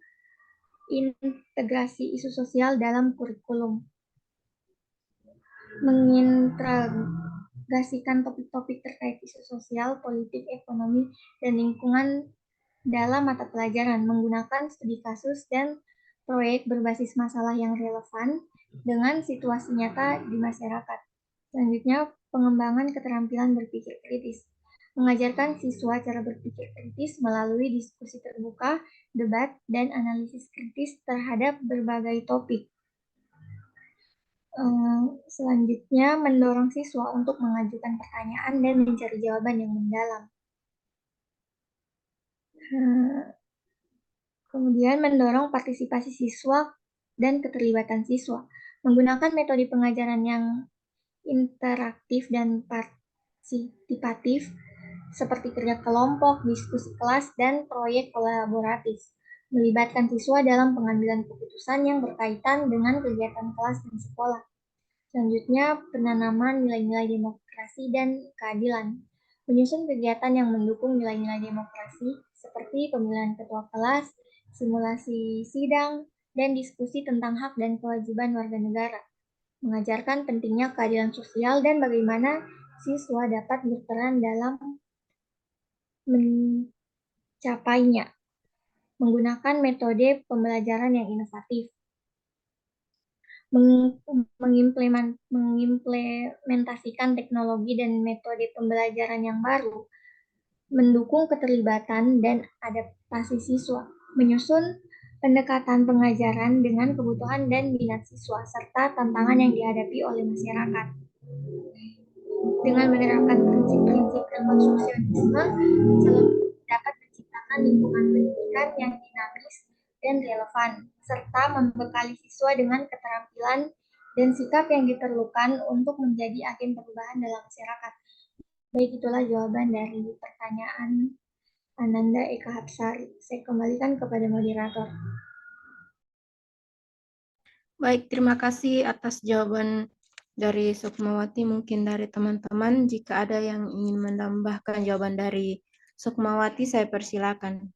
Speaker 2: integrasi isu sosial dalam kurikulum. Mengintegrasikan topik-topik terkait isu sosial, politik, ekonomi, dan lingkungan dalam mata pelajaran, menggunakan studi kasus dan proyek berbasis masalah yang relevan dengan situasi nyata di masyarakat. Selanjutnya, pengembangan keterampilan berpikir kritis. Mengajarkan siswa cara berpikir kritis melalui diskusi terbuka, debat, dan analisis kritis terhadap berbagai topik. Selanjutnya, mendorong siswa untuk mengajukan pertanyaan dan mencari jawaban yang mendalam. Kemudian, mendorong partisipasi siswa dan keterlibatan siswa. Menggunakan metode pengajaran yang interaktif dan partisipatif, seperti kerja kelompok, diskusi kelas, dan proyek kolaboratif. Melibatkan siswa dalam pengambilan keputusan yang berkaitan dengan kegiatan kelas dan sekolah. Selanjutnya, penanaman nilai-nilai demokrasi dan keadilan. Menyusun kegiatan yang mendukung nilai-nilai demokrasi, seperti pemilihan ketua kelas, simulasi sidang, dan diskusi tentang hak dan kewajiban warga negara. Mengajarkan pentingnya keadilan sosial dan bagaimana siswa dapat berperan dalam mencapainya. Menggunakan metode pembelajaran yang inovatif. Mengimplementasikan teknologi dan metode pembelajaran yang baru mendukung keterlibatan dan adaptasi siswa, menyusun pendekatan pengajaran dengan kebutuhan dan minat siswa, serta tantangan yang dihadapi oleh masyarakat. Dengan menerapkan prinsip-prinsip rekonstruksionisme, dapat menciptakan lingkungan pendidikan yang dinamis dan relevan, serta membekali siswa dengan keterampilan dan sikap yang diperlukan untuk menjadi agen perubahan dalam masyarakat. Baik, itulah jawaban dari pertanyaan Ananda Eka Hapsari. Saya kembalikan kepada moderator.
Speaker 4: Baik, terima kasih atas jawaban dari Sukmawati. Mungkin dari teman-teman, jika ada yang ingin menambahkan jawaban dari Sukmawati, saya persilakan.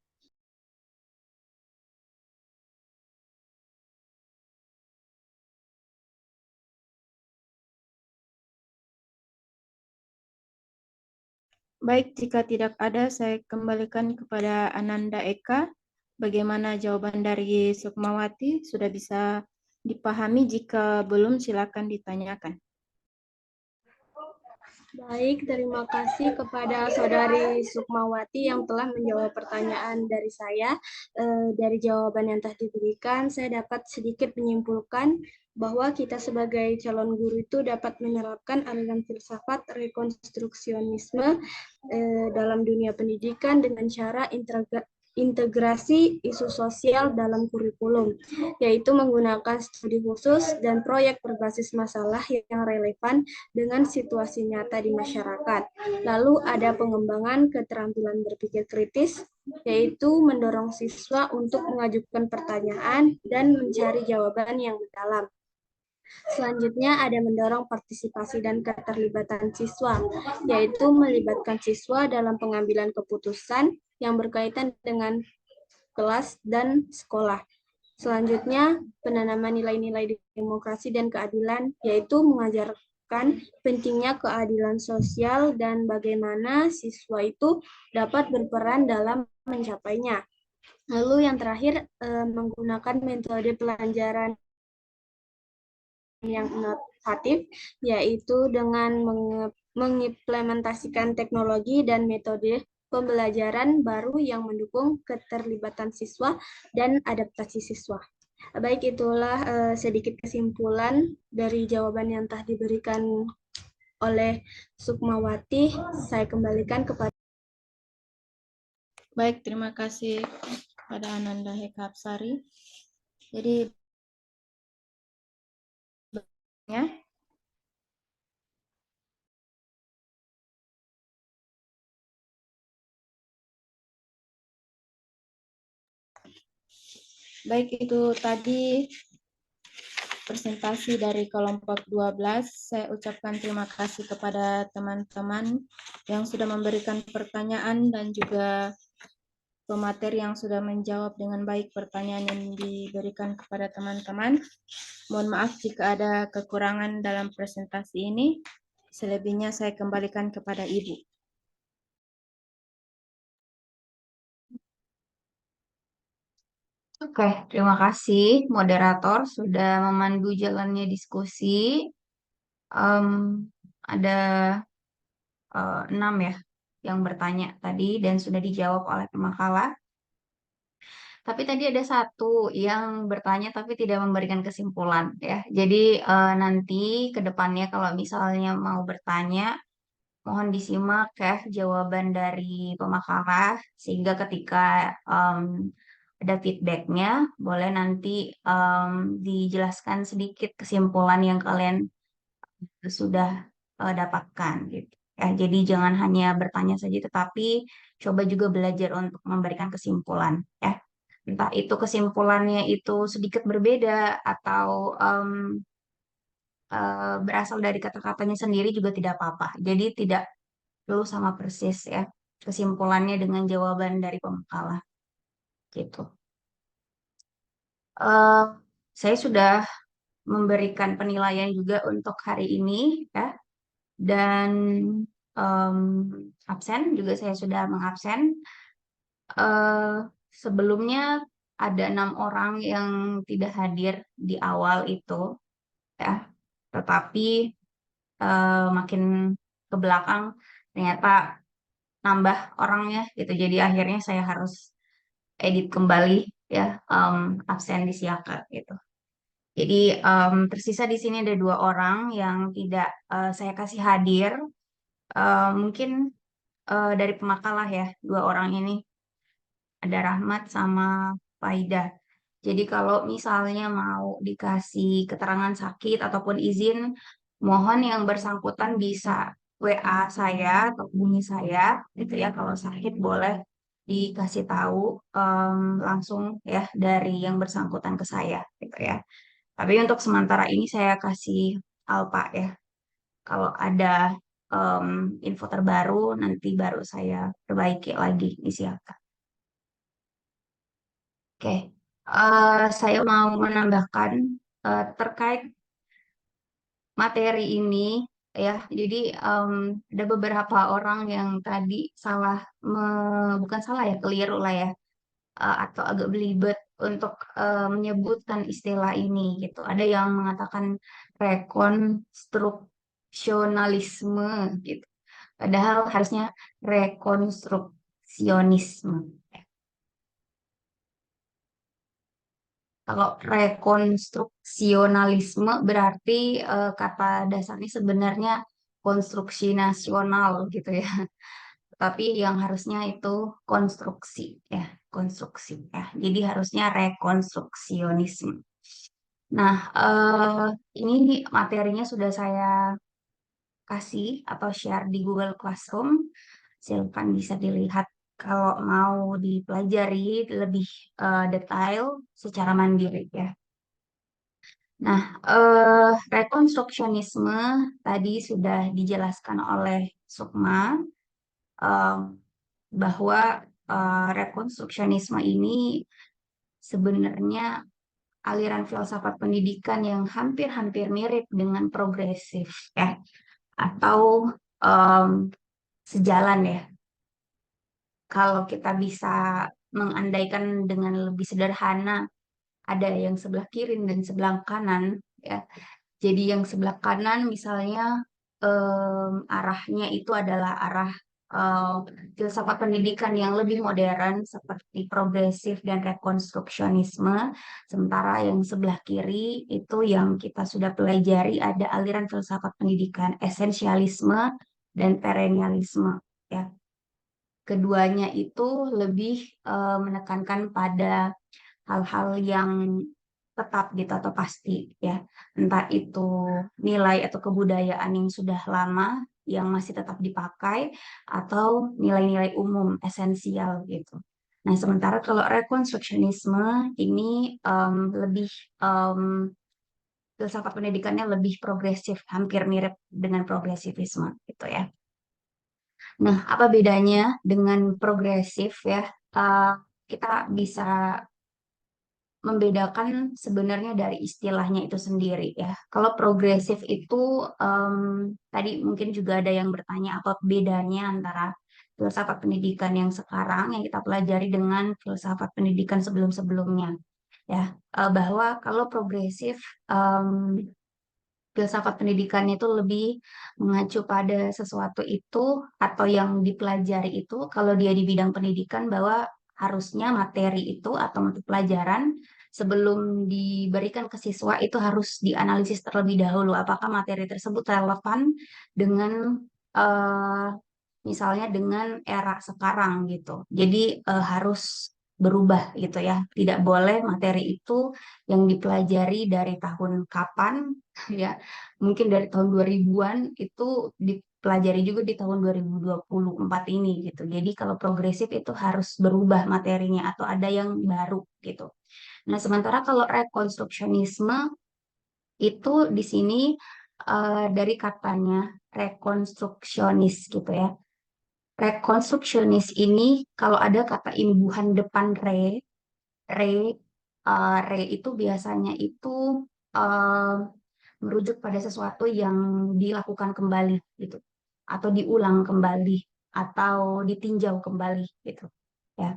Speaker 4: Baik, jika tidak ada, saya kembalikan kepada Ananda Eka. Bagaimana jawaban dari Sukmawati? Sudah bisa dipahami? Jika belum, silakan ditanyakan.
Speaker 10: Baik, terima kasih kepada Saudari Sukmawati yang telah menjawab pertanyaan dari saya. Dari jawaban yang telah diberikan, saya dapat sedikit menyimpulkan bahwa kita sebagai calon guru itu dapat menerapkan aliran filsafat rekonstruksionisme dalam dunia pendidikan dengan cara integrasi isu sosial dalam kurikulum, yaitu menggunakan studi khusus dan proyek berbasis masalah yang relevan dengan situasi nyata di masyarakat. Lalu ada pengembangan keterampilan berpikir kritis, yaitu mendorong siswa untuk mengajukan pertanyaan dan mencari jawaban yang mendalam. Selanjutnya ada mendorong partisipasi dan keterlibatan siswa, yaitu melibatkan siswa dalam pengambilan keputusan yang berkaitan dengan kelas dan sekolah. Selanjutnya, penanaman nilai-nilai demokrasi dan keadilan, yaitu mengajarkan pentingnya keadilan sosial dan bagaimana siswa itu dapat berperan dalam mencapainya. Lalu yang terakhir, menggunakan metode pelajaran yang inovatif, yaitu dengan mengimplementasikan teknologi dan metode pembelajaran baru yang mendukung keterlibatan siswa dan adaptasi siswa. Baik, itulah sedikit kesimpulan dari jawaban yang telah diberikan oleh Sukmawati. Saya kembalikan kepada.
Speaker 4: Baik, terima kasih kepada Ananda Eka Hapsari. Jadi, ya. Baik, itu tadi presentasi dari kelompok 12. Saya ucapkan terima kasih kepada teman-teman yang sudah memberikan pertanyaan dan juga pemateri yang sudah menjawab dengan baik pertanyaan yang diberikan kepada teman-teman. Mohon maaf jika ada kekurangan dalam presentasi ini. Selebihnya saya kembalikan kepada Ibu.
Speaker 1: Oke, terima kasih moderator sudah memandu jalannya diskusi. Ada 6 ya yang bertanya tadi dan sudah dijawab oleh pemakalah. Tapi tadi ada satu yang bertanya tapi tidak memberikan kesimpulan ya. Jadi nanti ke depannya kalau misalnya mau bertanya, mohon disimak ya jawaban dari pemakalah sehingga ketika ada feedbacknya, boleh nanti dijelaskan sedikit kesimpulan yang kalian sudah dapatkan gitu. Ya, jadi jangan hanya bertanya saja, tetapi coba juga belajar untuk memberikan kesimpulan. Ya, entah itu kesimpulannya itu sedikit berbeda atau berasal dari kata-katanya sendiri juga tidak apa-apa. Jadi tidak perlu sama persis ya kesimpulannya dengan jawaban dari pemakalah gitu. Saya sudah memberikan penilaian juga untuk hari ini ya, dan absen juga saya sudah mengabsen. Sebelumnya ada 6 orang yang tidak hadir di awal itu ya, tetapi makin ke belakang ternyata nambah orangnya gitu. Jadi akhirnya saya harus edit kembali ya, absen di Siaka gitu. Jadi tersisa di sini ada 2 orang yang tidak saya kasih hadir. Mungkin dari pemakalah ya, 2 orang ini ada Rahmat sama Faida. Jadi kalau misalnya mau dikasih keterangan sakit ataupun izin, mohon yang bersangkutan bisa WA saya atau hubungi saya, gitu ya. Kalau sakit boleh dikasih tahu langsung ya dari yang bersangkutan ke saya, gitu ya. Tapi untuk sementara ini saya kasih Alpa ya. Kalau ada em, info terbaru nanti baru saya perbaiki lagi di siapa. Oke, saya mau menambahkan terkait materi ini ya. Jadi ada beberapa orang yang tadi salah, bukan salah ya, keliru lah ya, atau agak belibet untuk menyebutkan istilah ini gitu. Ada yang mengatakan rekonstruksionalisme gitu. Padahal harusnya rekonstruksionisme. Kalau rekonstruksionalisme berarti kata dasarnya sebenarnya konstruksi nasional gitu ya. Tapi yang harusnya itu konstruksi ya, konstruksi ya. Jadi harusnya rekonstruksionisme. Nah, ini materinya sudah saya kasih atau share di Google Classroom. Silakan bisa dilihat kalau mau dipelajari lebih detail secara mandiri ya. Nah, rekonstruksionisme tadi sudah dijelaskan oleh Sukma bahwa rekonstruksionisme ini sebenarnya aliran filsafat pendidikan yang hampir-hampir mirip dengan progresif ya, atau sejalan ya. Kalau kita bisa mengandaikan dengan lebih sederhana, ada yang sebelah kiri dan sebelah kanan ya. Jadi yang sebelah kanan misalnya arahnya itu adalah arah filsafat pendidikan yang lebih modern seperti progresif dan rekonstruksionisme. Sementara yang sebelah kiri itu yang kita sudah pelajari ada aliran filsafat pendidikan esensialisme dan perennialisme ya. Keduanya itu lebih menekankan pada hal-hal yang tetap gitu atau pasti ya, entah itu nilai atau kebudayaan yang sudah lama yang masih tetap dipakai atau nilai-nilai umum esensial gitu. Nah, sementara kalau rekonstruksionisme ini lebih filsafat pendidikannya lebih progresif, hampir mirip dengan progresivisme gitu ya. Nah, apa bedanya dengan progresif ya? Kita bisa membedakan sebenarnya dari istilahnya itu sendiri ya. Kalau progresif itu tadi mungkin juga ada yang bertanya apa bedanya antara filsafat pendidikan yang sekarang yang kita pelajari dengan filsafat pendidikan sebelum-sebelumnya ya. Bahwa kalau progresif filsafat pendidikan itu lebih mengacu pada sesuatu itu atau yang dipelajari itu kalau dia di bidang pendidikan bahwa harusnya materi itu atau mata pelajaran sebelum diberikan ke siswa itu harus dianalisis terlebih dahulu apakah materi tersebut relevan dengan eh, misalnya dengan era sekarang gitu. Jadi harus berubah gitu ya. Tidak boleh materi itu yang dipelajari dari tahun kapan ya. Mungkin dari tahun 2000-an itu dipelajari juga di tahun 2024 ini gitu. Jadi kalau progresif itu harus berubah materinya atau ada yang baru gitu. Nah, sementara kalau rekonstruksionisme itu di sini dari katanya rekonstruksionis gitu ya. Rekonstruksionis ini kalau ada kata imbuhan depan re, re itu biasanya itu uh, merujuk pada sesuatu yang dilakukan kembali gitu, atau diulang kembali, atau ditinjau kembali gitu, ya.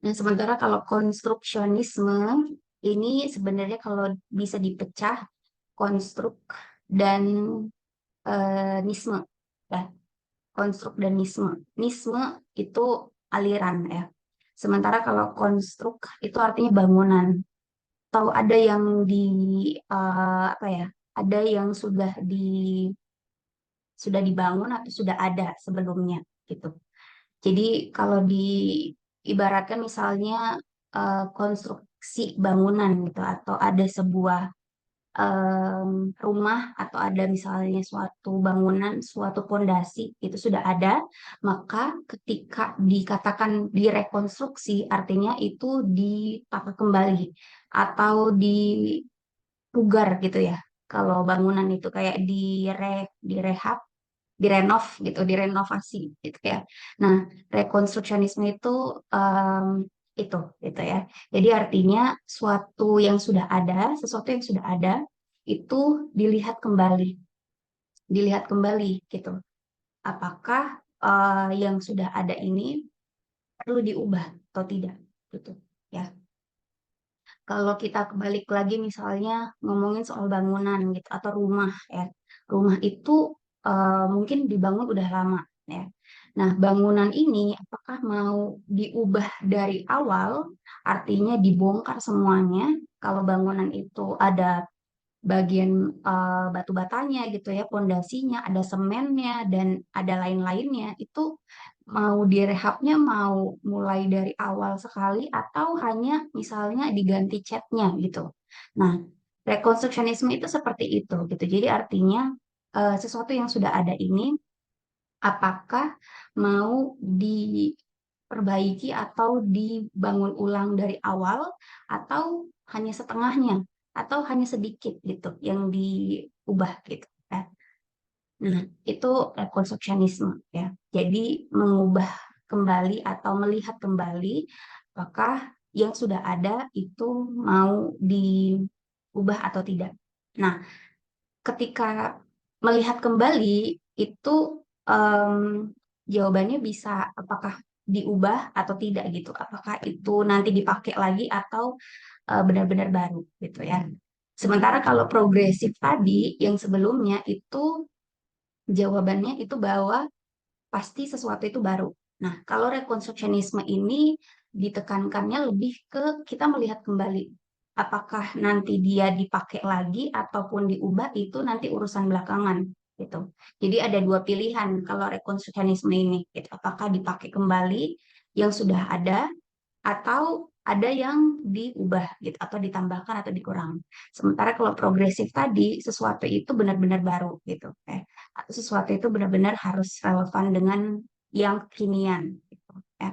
Speaker 1: Nah, sementara kalau konstruksionisme ini sebenarnya kalau bisa dipecah konstruk dan nisme, ya. konstruk dan nisme. Nisme itu aliran ya. Sementara kalau konstruk itu artinya bangunan. Atau ada yang apa ya? Ada yang sudah dibangun atau sudah ada sebelumnya gitu. Jadi kalau diibaratkan misalnya konstruksi bangunan gitu atau ada sebuah rumah atau ada misalnya suatu bangunan, suatu pondasi itu sudah ada, maka ketika dikatakan direkonstruksi artinya itu ditata kembali atau dipugar gitu ya. Kalau bangunan itu kayak direhab, direnov gitu, direnovasi gitu ya. Nah, rekonstruksionisme itu gitu ya. Jadi artinya sesuatu yang sudah ada itu dilihat kembali gitu. Apakah yang sudah ada ini perlu diubah atau tidak gitu ya. Kalau kita balik lagi misalnya ngomongin soal bangunan gitu atau rumah ya. Rumah itu mungkin dibangun udah lama ya. Nah, bangunan ini apakah mau diubah dari awal, artinya dibongkar semuanya. Kalau bangunan itu ada bagian batu batanya gitu ya, pondasinya, ada semennya dan ada lain-lainnya, itu mau direhabnya mau mulai dari awal sekali atau hanya misalnya diganti catnya gitu. Nah, rekonstruksionisme itu seperti itu gitu. Jadi artinya sesuatu yang sudah ada ini apakah mau diperbaiki atau dibangun ulang dari awal atau hanya setengahnya atau hanya sedikit gitu yang diubah gitu ya. Nah, itu rekonstruksionisme ya. Jadi mengubah kembali atau melihat kembali apakah yang sudah ada itu mau diubah atau tidak. Nah, ketika melihat kembali itu jawabannya bisa apakah diubah atau tidak gitu. Apakah itu nanti dipakai lagi atau benar-benar baru gitu ya. Sementara kalau progresif tadi yang sebelumnya itu jawabannya itu bahwa pasti sesuatu itu baru. Nah, kalau rekonstruksionisme ini ditekankannya lebih ke kita melihat kembali. Apakah nanti dia dipakai lagi ataupun diubah itu nanti urusan belakangan gitu. Jadi ada dua pilihan kalau rekonstruksionisme ini, gitu. Apakah dipakai kembali yang sudah ada atau ada yang diubah gitu atau ditambahkan atau dikurangi. Sementara kalau progresif tadi sesuatu itu benar-benar baru gitu. Atau sesuatu itu benar-benar harus relevan dengan yang kekinian gitu ya.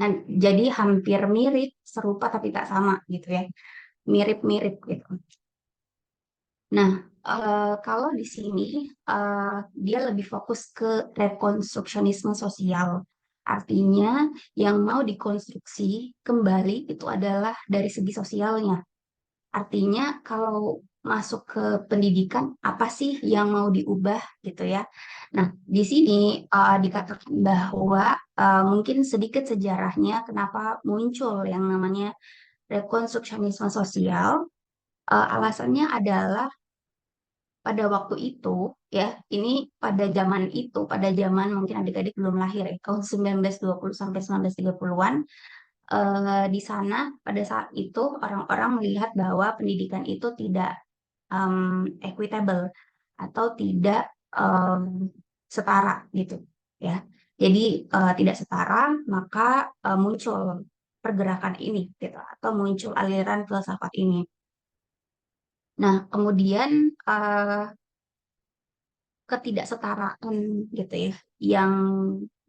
Speaker 1: Nah, jadi hampir mirip, serupa tapi tak sama gitu ya. Mirip-mirip gitu. Nah, kalau di sini dia lebih fokus ke rekonstruksionisme sosial. Artinya yang mau dikonstruksi kembali itu adalah dari segi sosialnya. Artinya kalau masuk ke pendidikan apa sih yang mau diubah gitu ya. Nah, di sini dikatakan bahwa mungkin sedikit sejarahnya kenapa muncul yang namanya rekonstruksionisme sosial. Alasannya adalah pada waktu itu ya, ini pada zaman mungkin adik-adik belum lahir ya, tahun 1920 sampai 1930-an, di sana pada saat itu orang-orang melihat bahwa pendidikan itu tidak equitable atau tidak setara gitu ya. Jadi tidak setara, maka muncul pergerakan ini gitu atau muncul aliran filsafat ini. Nah, kemudian ketidaksetaraan gitu ya yang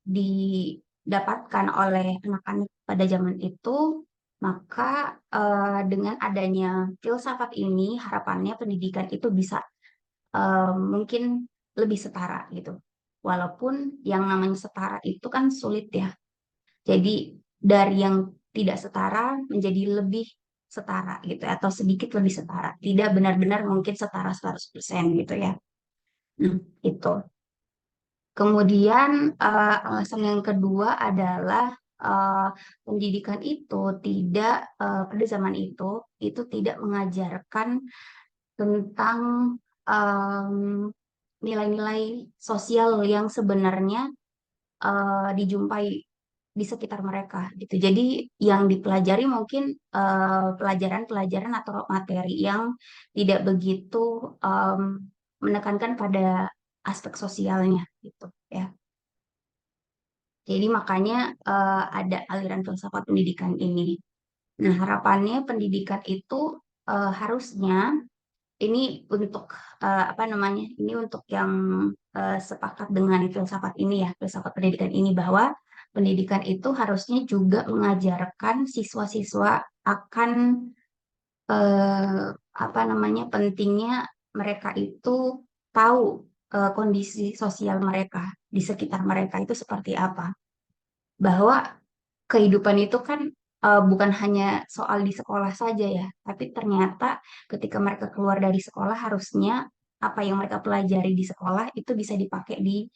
Speaker 1: didapatkan oleh anak-anak pada zaman itu, maka dengan adanya filsafat ini harapannya pendidikan itu bisa mungkin lebih setara gitu. Walaupun yang namanya setara itu kan sulit ya. Jadi dari yang tidak setara menjadi lebih setara gitu atau sedikit lebih setara. Tidak benar-benar mungkin setara 100% gitu ya. Nah, itu. Kemudian alasan yang kedua adalah pendidikan itu pada zaman itu tidak mengajarkan tentang nilai-nilai sosial yang sebenarnya dijumpai di sekitar mereka gitu. Jadi yang dipelajari mungkin pelajaran-pelajaran atau materi yang tidak begitu menekankan pada aspek sosialnya gitu ya. Jadi makanya ada aliran filsafat pendidikan ini. Nah, harapannya pendidikan itu harusnya ini untuk apa namanya? Ini untuk yang sepakat dengan filsafat ini ya, filsafat pendidikan ini bahwa pendidikan itu harusnya juga mengajarkan siswa-siswa akan apa namanya? Pentingnya mereka itu tahu kondisi sosial mereka di sekitar mereka itu seperti apa. Bahwa kehidupan itu kan bukan hanya soal di sekolah saja ya, tapi ternyata ketika mereka keluar dari sekolah harusnya apa yang mereka pelajari di sekolah itu bisa dipakai di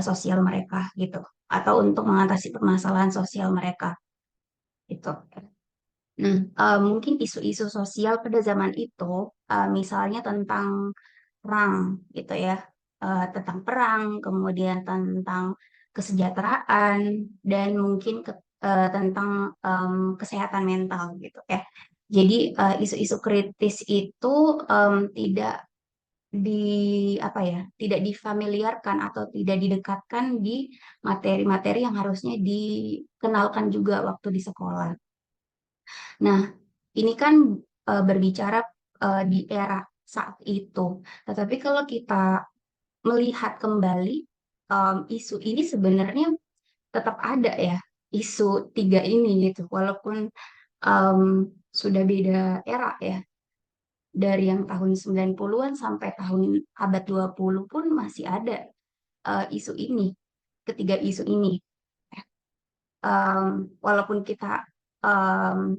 Speaker 1: sosial mereka gitu, atau untuk mengatasi permasalahan sosial mereka gitu. Nah, mungkin isu-isu sosial pada zaman itu, misalnya tentang perang gitu ya, tentang perang, kemudian tentang kesejahteraan, dan mungkin tentang kesehatan mental gitu ya. Jadi isu-isu kritis itu tidak di apa ya, tidak difamiliarkan atau tidak didekatkan di materi-materi yang harusnya dikenalkan juga waktu di sekolah. Nah, ini kan berbicara di era saat itu. Tetapi kalau kita melihat kembali isu ini sebenarnya tetap ada ya, isu tiga ini gitu. Walaupun em, sudah beda era ya. Dari yang tahun 90-an sampai tahun abad 20 pun masih ada isu ini, ketiga isu ini. Walaupun kita em,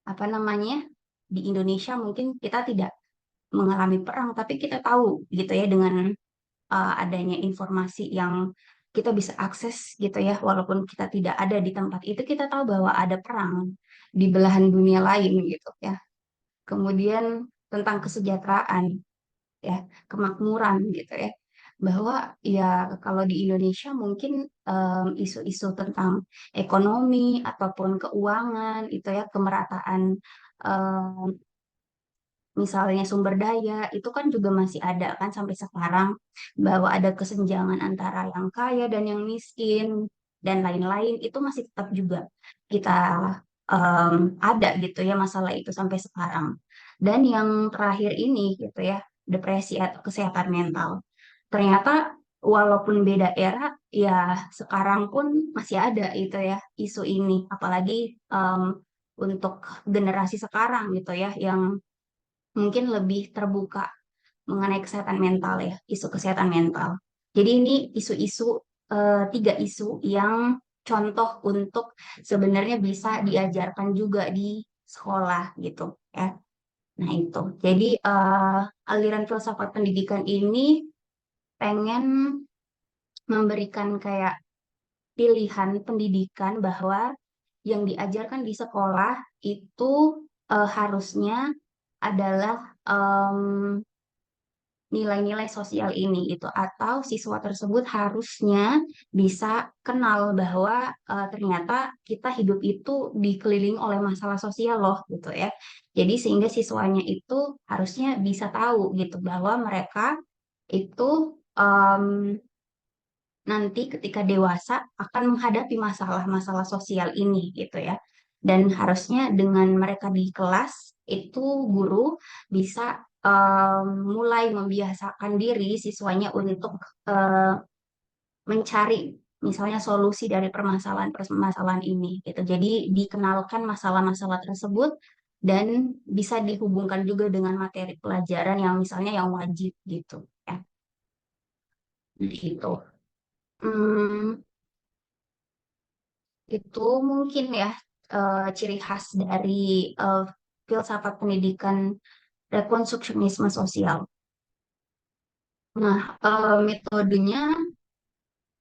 Speaker 1: apa namanya di Indonesia mungkin kita tidak mengalami perang, tapi kita tahu gitu ya dengan adanya informasi yang kita bisa akses gitu ya, walaupun kita tidak ada di tempat itu, kita tahu bahwa ada perang di belahan dunia lain gitu ya. Kemudian tentang kesejahteraan ya, kemakmuran gitu ya. Bahwa ya kalau di Indonesia mungkin isu-isu tentang ekonomi ataupun keuangan itu ya, kemerataan misalnya sumber daya itu kan juga masih ada kan sampai sekarang, bahwa ada kesenjangan antara yang kaya dan yang miskin dan lain-lain itu masih tetap juga kita ada gitu ya masalah itu sampai sekarang. Dan yang terakhir ini gitu ya, depresi atau kesehatan mental. Ternyata walaupun beda era ya sekarang pun masih ada itu ya isu ini, apalagi untuk generasi sekarang gitu ya yang mungkin lebih terbuka mengenai kesehatan mental ya, isu kesehatan mental. Jadi ini isu-isu tiga isu yang contoh untuk sebenarnya bisa diajarkan juga di sekolah gitu ya. Nah itu. Jadi aliran filsafat pendidikan ini pengen memberikan kayak pilihan pendidikan bahwa yang diajarkan di sekolah itu harusnya adalah nilai-nilai sosial ini gitu, atau siswa tersebut harusnya bisa kenal bahwa ternyata kita hidup itu dikelilingi oleh masalah sosial loh gitu ya. Jadi sehingga siswanya itu harusnya bisa tahu gitu bahwa mereka itu em, nanti ketika dewasa akan menghadapi masalah-masalah sosial ini gitu ya. Dan harusnya dengan mereka di kelas itu guru bisa mulai membiasakan diri siswanya untuk eh, mencari misalnya solusi dari permasalahan-permasalahan ini gitu. Jadi dikenalkan masalah-masalah tersebut dan bisa dihubungkan juga dengan materi pelajaran yang misalnya yang wajib gitu ya. Gitu. Hmm, itu mungkin ya ciri khas dari eh, filsafat pendidikan rekonstruksionisme sosial. Nah, metodenya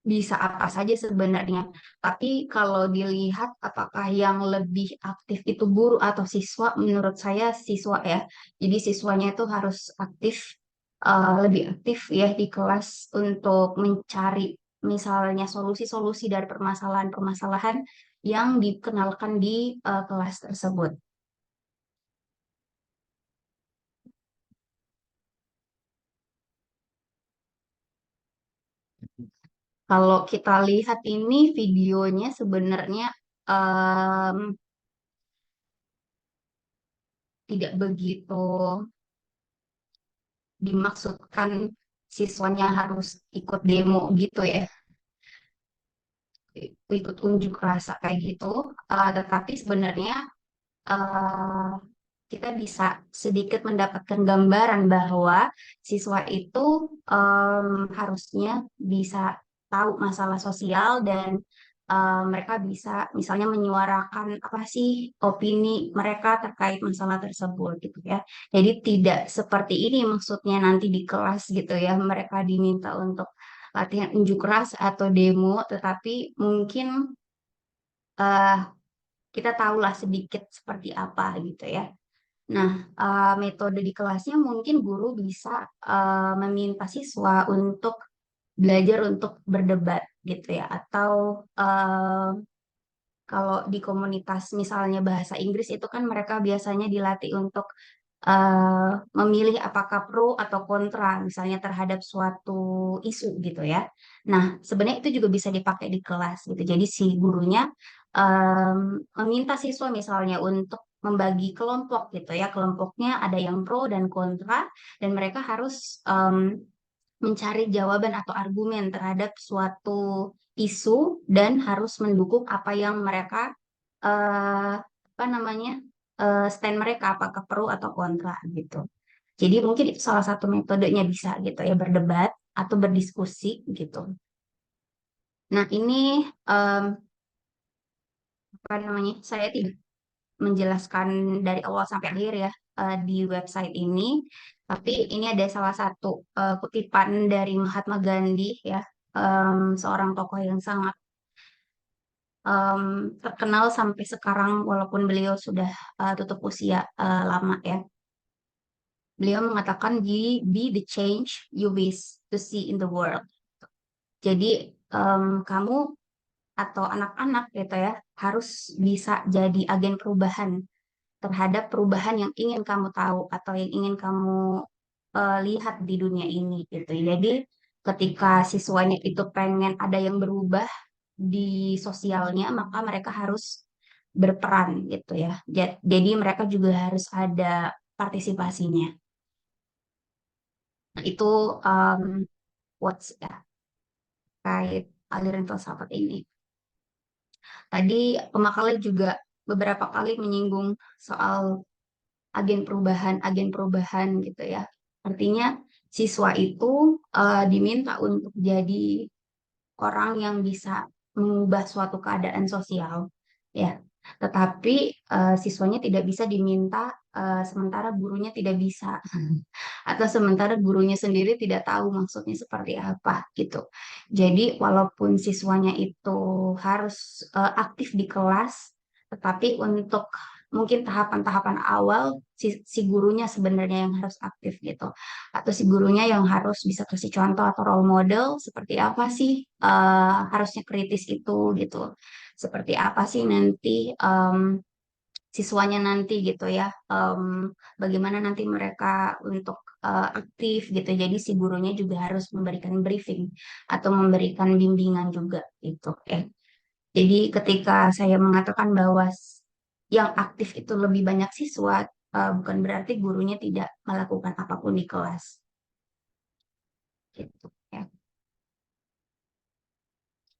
Speaker 1: bisa apa saja sebenarnya. Tapi kalau dilihat apakah yang lebih aktif itu guru atau siswa, menurut saya siswa ya. Jadi siswanya itu harus aktif lebih aktif ya di kelas untuk mencari misalnya solusi-solusi dari permasalahan-permasalahan yang dikenalkan di kelas tersebut. Kalau kita lihat ini videonya sebenarnya tidak begitu dimaksudkan siswanya harus ikut demo gitu ya, ikut unjuk rasa kayak gitu. Tetapi sebenarnya eh, kita bisa sedikit mendapatkan gambaran bahwa siswa itu harusnya bisa tahu masalah sosial dan mereka bisa misalnya menyuarakan apa sih opini mereka terkait masalah tersebut gitu ya. Jadi tidak seperti ini maksudnya nanti di kelas gitu ya, mereka diminta untuk latihan unjuk rasa atau demo, tetapi mungkin eh, kita tahulah sedikit seperti apa gitu ya. Nah, metode di kelasnya mungkin guru bisa meminta siswa untuk belajar untuk berdebat gitu ya, atau kalau di komunitas misalnya bahasa Inggris itu kan mereka biasanya dilatih untuk memilih apakah pro atau kontra misalnya terhadap suatu isu gitu ya. Nah, sebenarnya itu juga bisa dipakai di kelas gitu. Jadi si gurunya meminta siswa misalnya untuk membagi kelompok gitu ya. Kelompoknya ada yang pro dan kontra dan mereka harus mencari jawaban atau argumen terhadap suatu isu dan harus mendukung apa yang mereka apa namanya stand mereka apakah pro atau kontra gitu. Jadi mungkin itu salah satu metodenya bisa gitu ya, berdebat atau berdiskusi gitu. Nah ini em, apa namanya, saya tidak menjelaskan dari awal sampai akhir ya di website ini, tapi ini ada salah satu kutipan dari Mahatma Gandhi ya, seorang tokoh yang sangat terkenal sampai sekarang walaupun beliau sudah tutup usia lama ya. Beliau mengatakan be the change you wish to see in the world. Jadi kamu atau anak-anak gitu ya harus bisa jadi agen perubahan terhadap perubahan yang ingin kamu tahu atau yang ingin kamu lihat di dunia ini gitu. Jadi ketika siswanya itu pengen ada yang berubah di sosialnya, maka mereka harus berperan gitu ya. Jadi mereka juga harus ada partisipasinya. Nah, itu um, quotes ya terkait aliran filsafat ini. Tadi pemakalnya juga beberapa kali menyinggung soal agen perubahan gitu ya. Artinya siswa itu diminta untuk jadi orang yang bisa mengubah suatu keadaan sosial, ya. Tetapi siswanya tidak bisa diminta sementara gurunya tidak bisa, atau sementara gurunya sendiri tidak tahu maksudnya seperti apa gitu. Jadi walaupun siswanya itu harus aktif di kelas, tetapi untuk mungkin tahapan-tahapan awal si gurunya sebenarnya yang harus aktif gitu, atau si gurunya yang harus bisa kasih contoh atau role model seperti apa sih harusnya kritis itu gitu, seperti apa sih nanti siswanya nanti gitu ya, bagaimana nanti mereka untuk aktif gitu. Jadi si gurunya juga harus memberikan briefing atau memberikan bimbingan juga gitu ya. Jadi ketika saya mengatakan bahwa yang aktif itu lebih banyak siswa, bukan berarti gurunya tidak melakukan apapun di kelas. Gitu ya.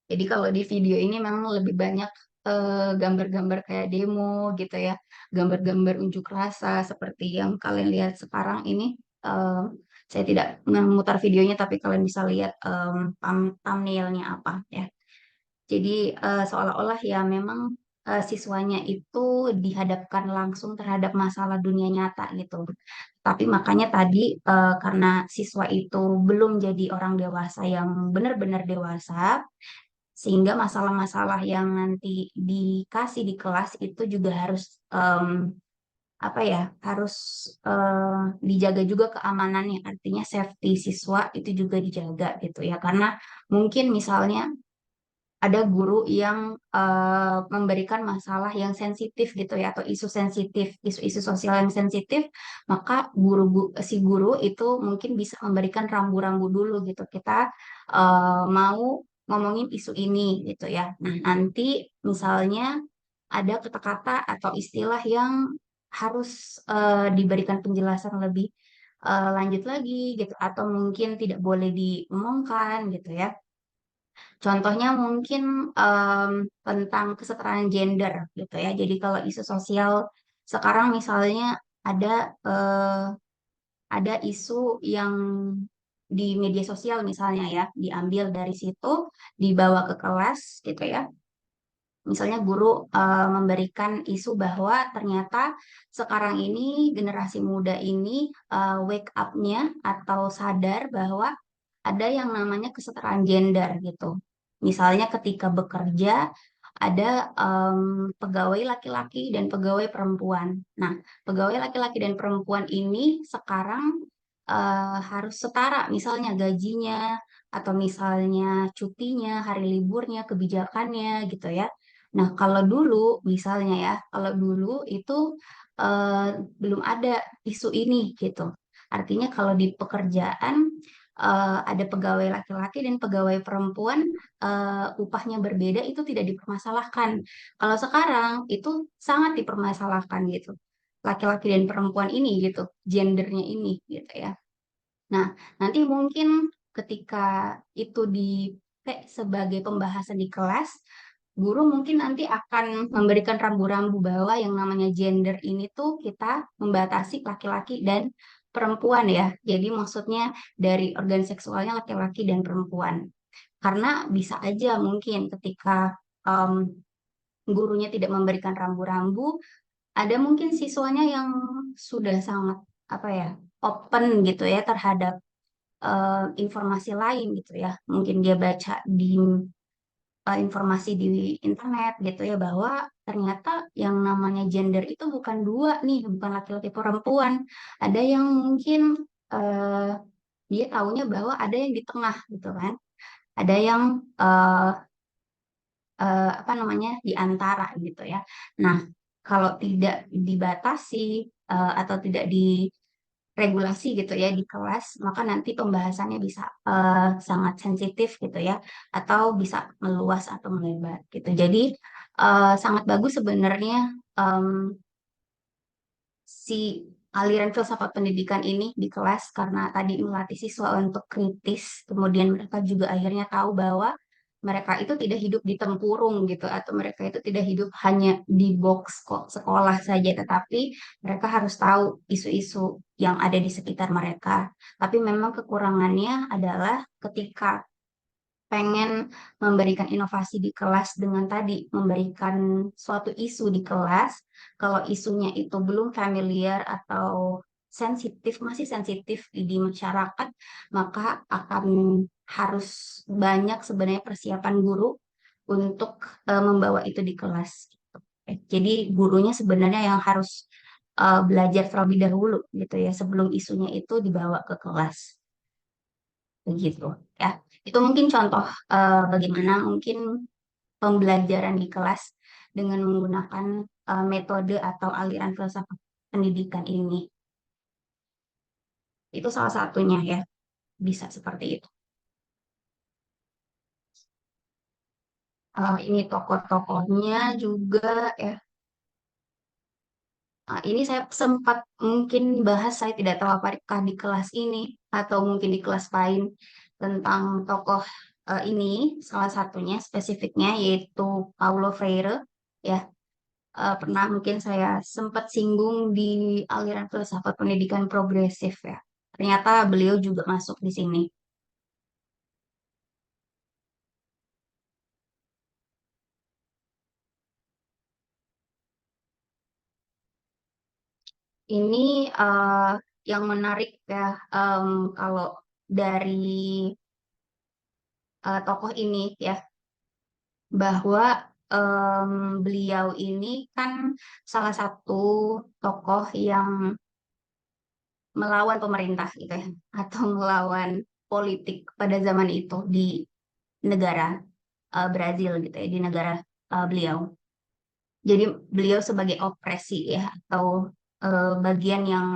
Speaker 1: Jadi kalau di video ini memang lebih banyak gambar-gambar kayak demo gitu ya, gambar-gambar unjuk rasa seperti yang kalian lihat sekarang ini. Eh, saya tidak memutar videonya, tapi kalian bisa lihat thumbnailnya apa ya. Jadi seolah-olah ya memang siswanya itu dihadapkan langsung terhadap masalah dunia nyata gitu. Tapi makanya tadi karena siswa itu belum jadi orang dewasa yang benar-benar dewasa, sehingga masalah-masalah yang nanti dikasih di kelas itu juga harus apa ya, harus dijaga juga keamanannya, artinya safety siswa itu juga dijaga gitu ya, karena mungkin misalnya ada guru yang memberikan masalah yang sensitif gitu ya, atau isu sensitif, isu-isu sosial yang sensitif, maka si guru itu mungkin bisa memberikan rambu-rambu dulu gitu. Kita mau ngomongin isu ini gitu ya. Nah, nanti misalnya ada kata-kata atau istilah yang harus diberikan penjelasan lebih lanjut lagi gitu, atau mungkin tidak boleh diomongkan gitu ya. Contohnya mungkin tentang kesetaraan gender gitu ya. Jadi kalau isu sosial sekarang misalnya ada ada isu yang di media sosial misalnya ya, diambil dari situ, dibawa ke kelas gitu ya. Misalnya guru memberikan isu bahwa ternyata sekarang ini generasi muda ini wake up-nya atau sadar bahwa ada yang namanya kesetaraan gender gitu. Misalnya ketika bekerja ada pegawai laki-laki dan pegawai perempuan. Nah, pegawai laki-laki dan perempuan ini sekarang harus setara, misalnya gajinya atau misalnya cutinya, hari liburnya, kebijakannya gitu ya. Nah, kalau dulu misalnya ya, kalau dulu itu eh, belum ada isu ini gitu. Artinya kalau di pekerjaan ada pegawai laki-laki dan pegawai perempuan upahnya berbeda itu tidak dipermasalahkan. Kalau sekarang itu sangat dipermasalahkan gitu. Laki-laki dan perempuan ini gitu, gendernya ini gitu ya. Nah, nanti mungkin ketika itu dipakai sebagai pembahasan di kelas, guru mungkin nanti akan memberikan rambu-rambu bahwa yang namanya gender ini tuh kita membatasi laki-laki dan perempuan ya. Jadi maksudnya dari organ seksualnya laki-laki dan perempuan. Karena bisa aja mungkin ketika gurunya tidak memberikan rambu-rambu, ada mungkin siswanya yang sudah sangat apa ya, open gitu ya terhadap informasi lain gitu ya. Mungkin dia baca di informasi di internet gitu ya, bahwa ternyata yang namanya gender itu bukan dua nih, bukan laki-laki perempuan. Ada yang mungkin eh, dia taunya bahwa ada yang di tengah gitu kan. Ada yang apa namanya di antara gitu ya. Nah, kalau tidak dibatasi atau tidak regulasi gitu ya di kelas, maka nanti pembahasannya bisa sangat sensitif gitu ya, atau bisa meluas atau melebar gitu. Jadi sangat bagus sebenarnya em, si aliran filsafat pendidikan ini di kelas, karena tadi melatih siswa untuk kritis, kemudian mereka juga akhirnya tahu bahwa mereka itu tidak hidup di tempurung gitu, atau mereka itu tidak hidup hanya di box kok sekolah saja, tetapi mereka harus tahu isu-isu yang ada di sekitar mereka. Tapi memang kekurangannya adalah ketika pengen memberikan inovasi di kelas dengan tadi memberikan suatu isu di kelas, kalau isunya itu belum familiar atau sensitif, masih sensitif di masyarakat, maka akan harus banyak sebenarnya persiapan guru untuk membawa itu di kelas. Jadi gurunya sebenarnya yang harus belajar terlebih dahulu gitu ya, sebelum isunya itu dibawa ke kelas. Begitu ya. Itu mungkin contoh bagaimana mungkin pembelajaran di kelas dengan menggunakan metode atau aliran filsafat pendidikan ini. Itu salah satunya ya, bisa seperti itu. Ini tokoh-tokohnya juga ya. Ini saya sempat mungkin bahas, saya tidak tahu apakah di kelas ini atau mungkin di kelas lain, tentang tokoh ini, salah satunya spesifiknya yaitu Paulo Freire ya. Pernah mungkin saya sempat singgung di aliran filsafat pendidikan progresif ya. Ternyata beliau juga masuk di sini. Ini yang menarik ya, kalau dari tokoh ini ya, bahwa beliau ini kan salah satu tokoh yang melawan pemerintah gitu ya, atau melawan politik pada zaman itu di negara Brazil gitu ya, di negara beliau. Jadi beliau sebagai opresi ya, atau bagian yang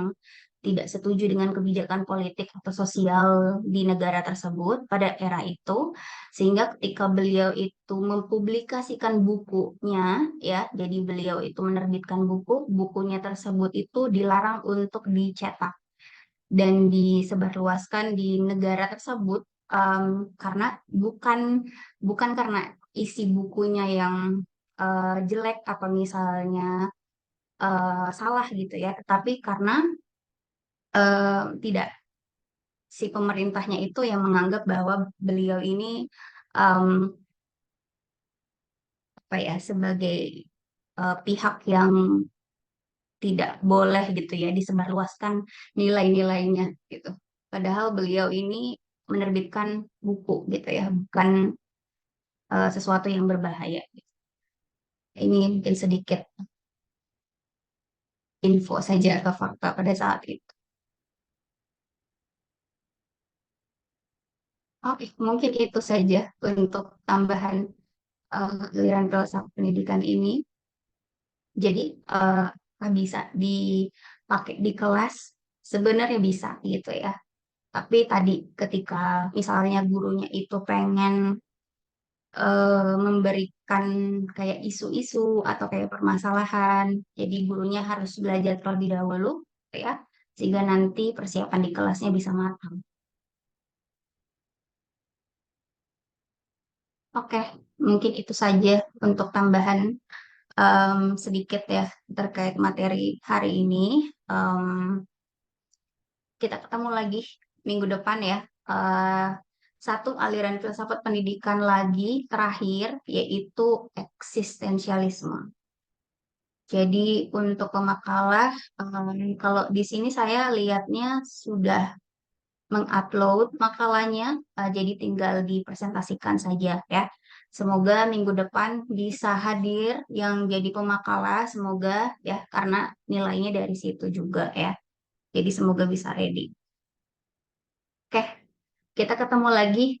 Speaker 1: tidak setuju dengan kebijakan politik atau sosial di negara tersebut pada era itu, sehingga ketika beliau itu mempublikasikan bukunya ya, jadi beliau itu menerbitkan bukunya tersebut itu dilarang untuk dicetak dan disebarluaskan di negara tersebut, karena bukan karena isi bukunya yang jelek atau misalnya salah gitu ya, tetapi karena tidak, si pemerintahnya itu yang menganggap bahwa beliau ini em, apa ya, sebagai pihak yang tidak boleh gitu ya disebarluaskan nilai-nilainya gitu. Padahal beliau ini menerbitkan buku gitu ya, bukan sesuatu yang berbahaya. Ini mungkin sedikit info saja atau fakta pada saat itu. Oke, mungkin itu saja untuk tambahan aliran filsafat pendidikan ini. Jadi bisa dipakai di kelas, sebenarnya bisa gitu ya. Tapi tadi ketika misalnya gurunya itu pengen memberikan kayak isu-isu atau kayak permasalahan, jadi gurunya harus belajar terlebih dahulu gitu ya, sehingga nanti persiapan di kelasnya bisa matang. Oke, mungkin itu saja untuk tambahan sedikit ya terkait materi hari ini. Em, kita ketemu lagi minggu depan ya. Eh, satu aliran filsafat pendidikan lagi terakhir, yaitu eksistensialisme. Jadi untuk pemakalah, kalau di sini saya lihatnya sudah mengupload makalahnya, jadi tinggal dipresentasikan saja ya. Semoga minggu depan bisa hadir yang jadi pemakalah, semoga ya, karena nilainya dari situ juga ya. Jadi semoga bisa ready. Oke, kita ketemu lagi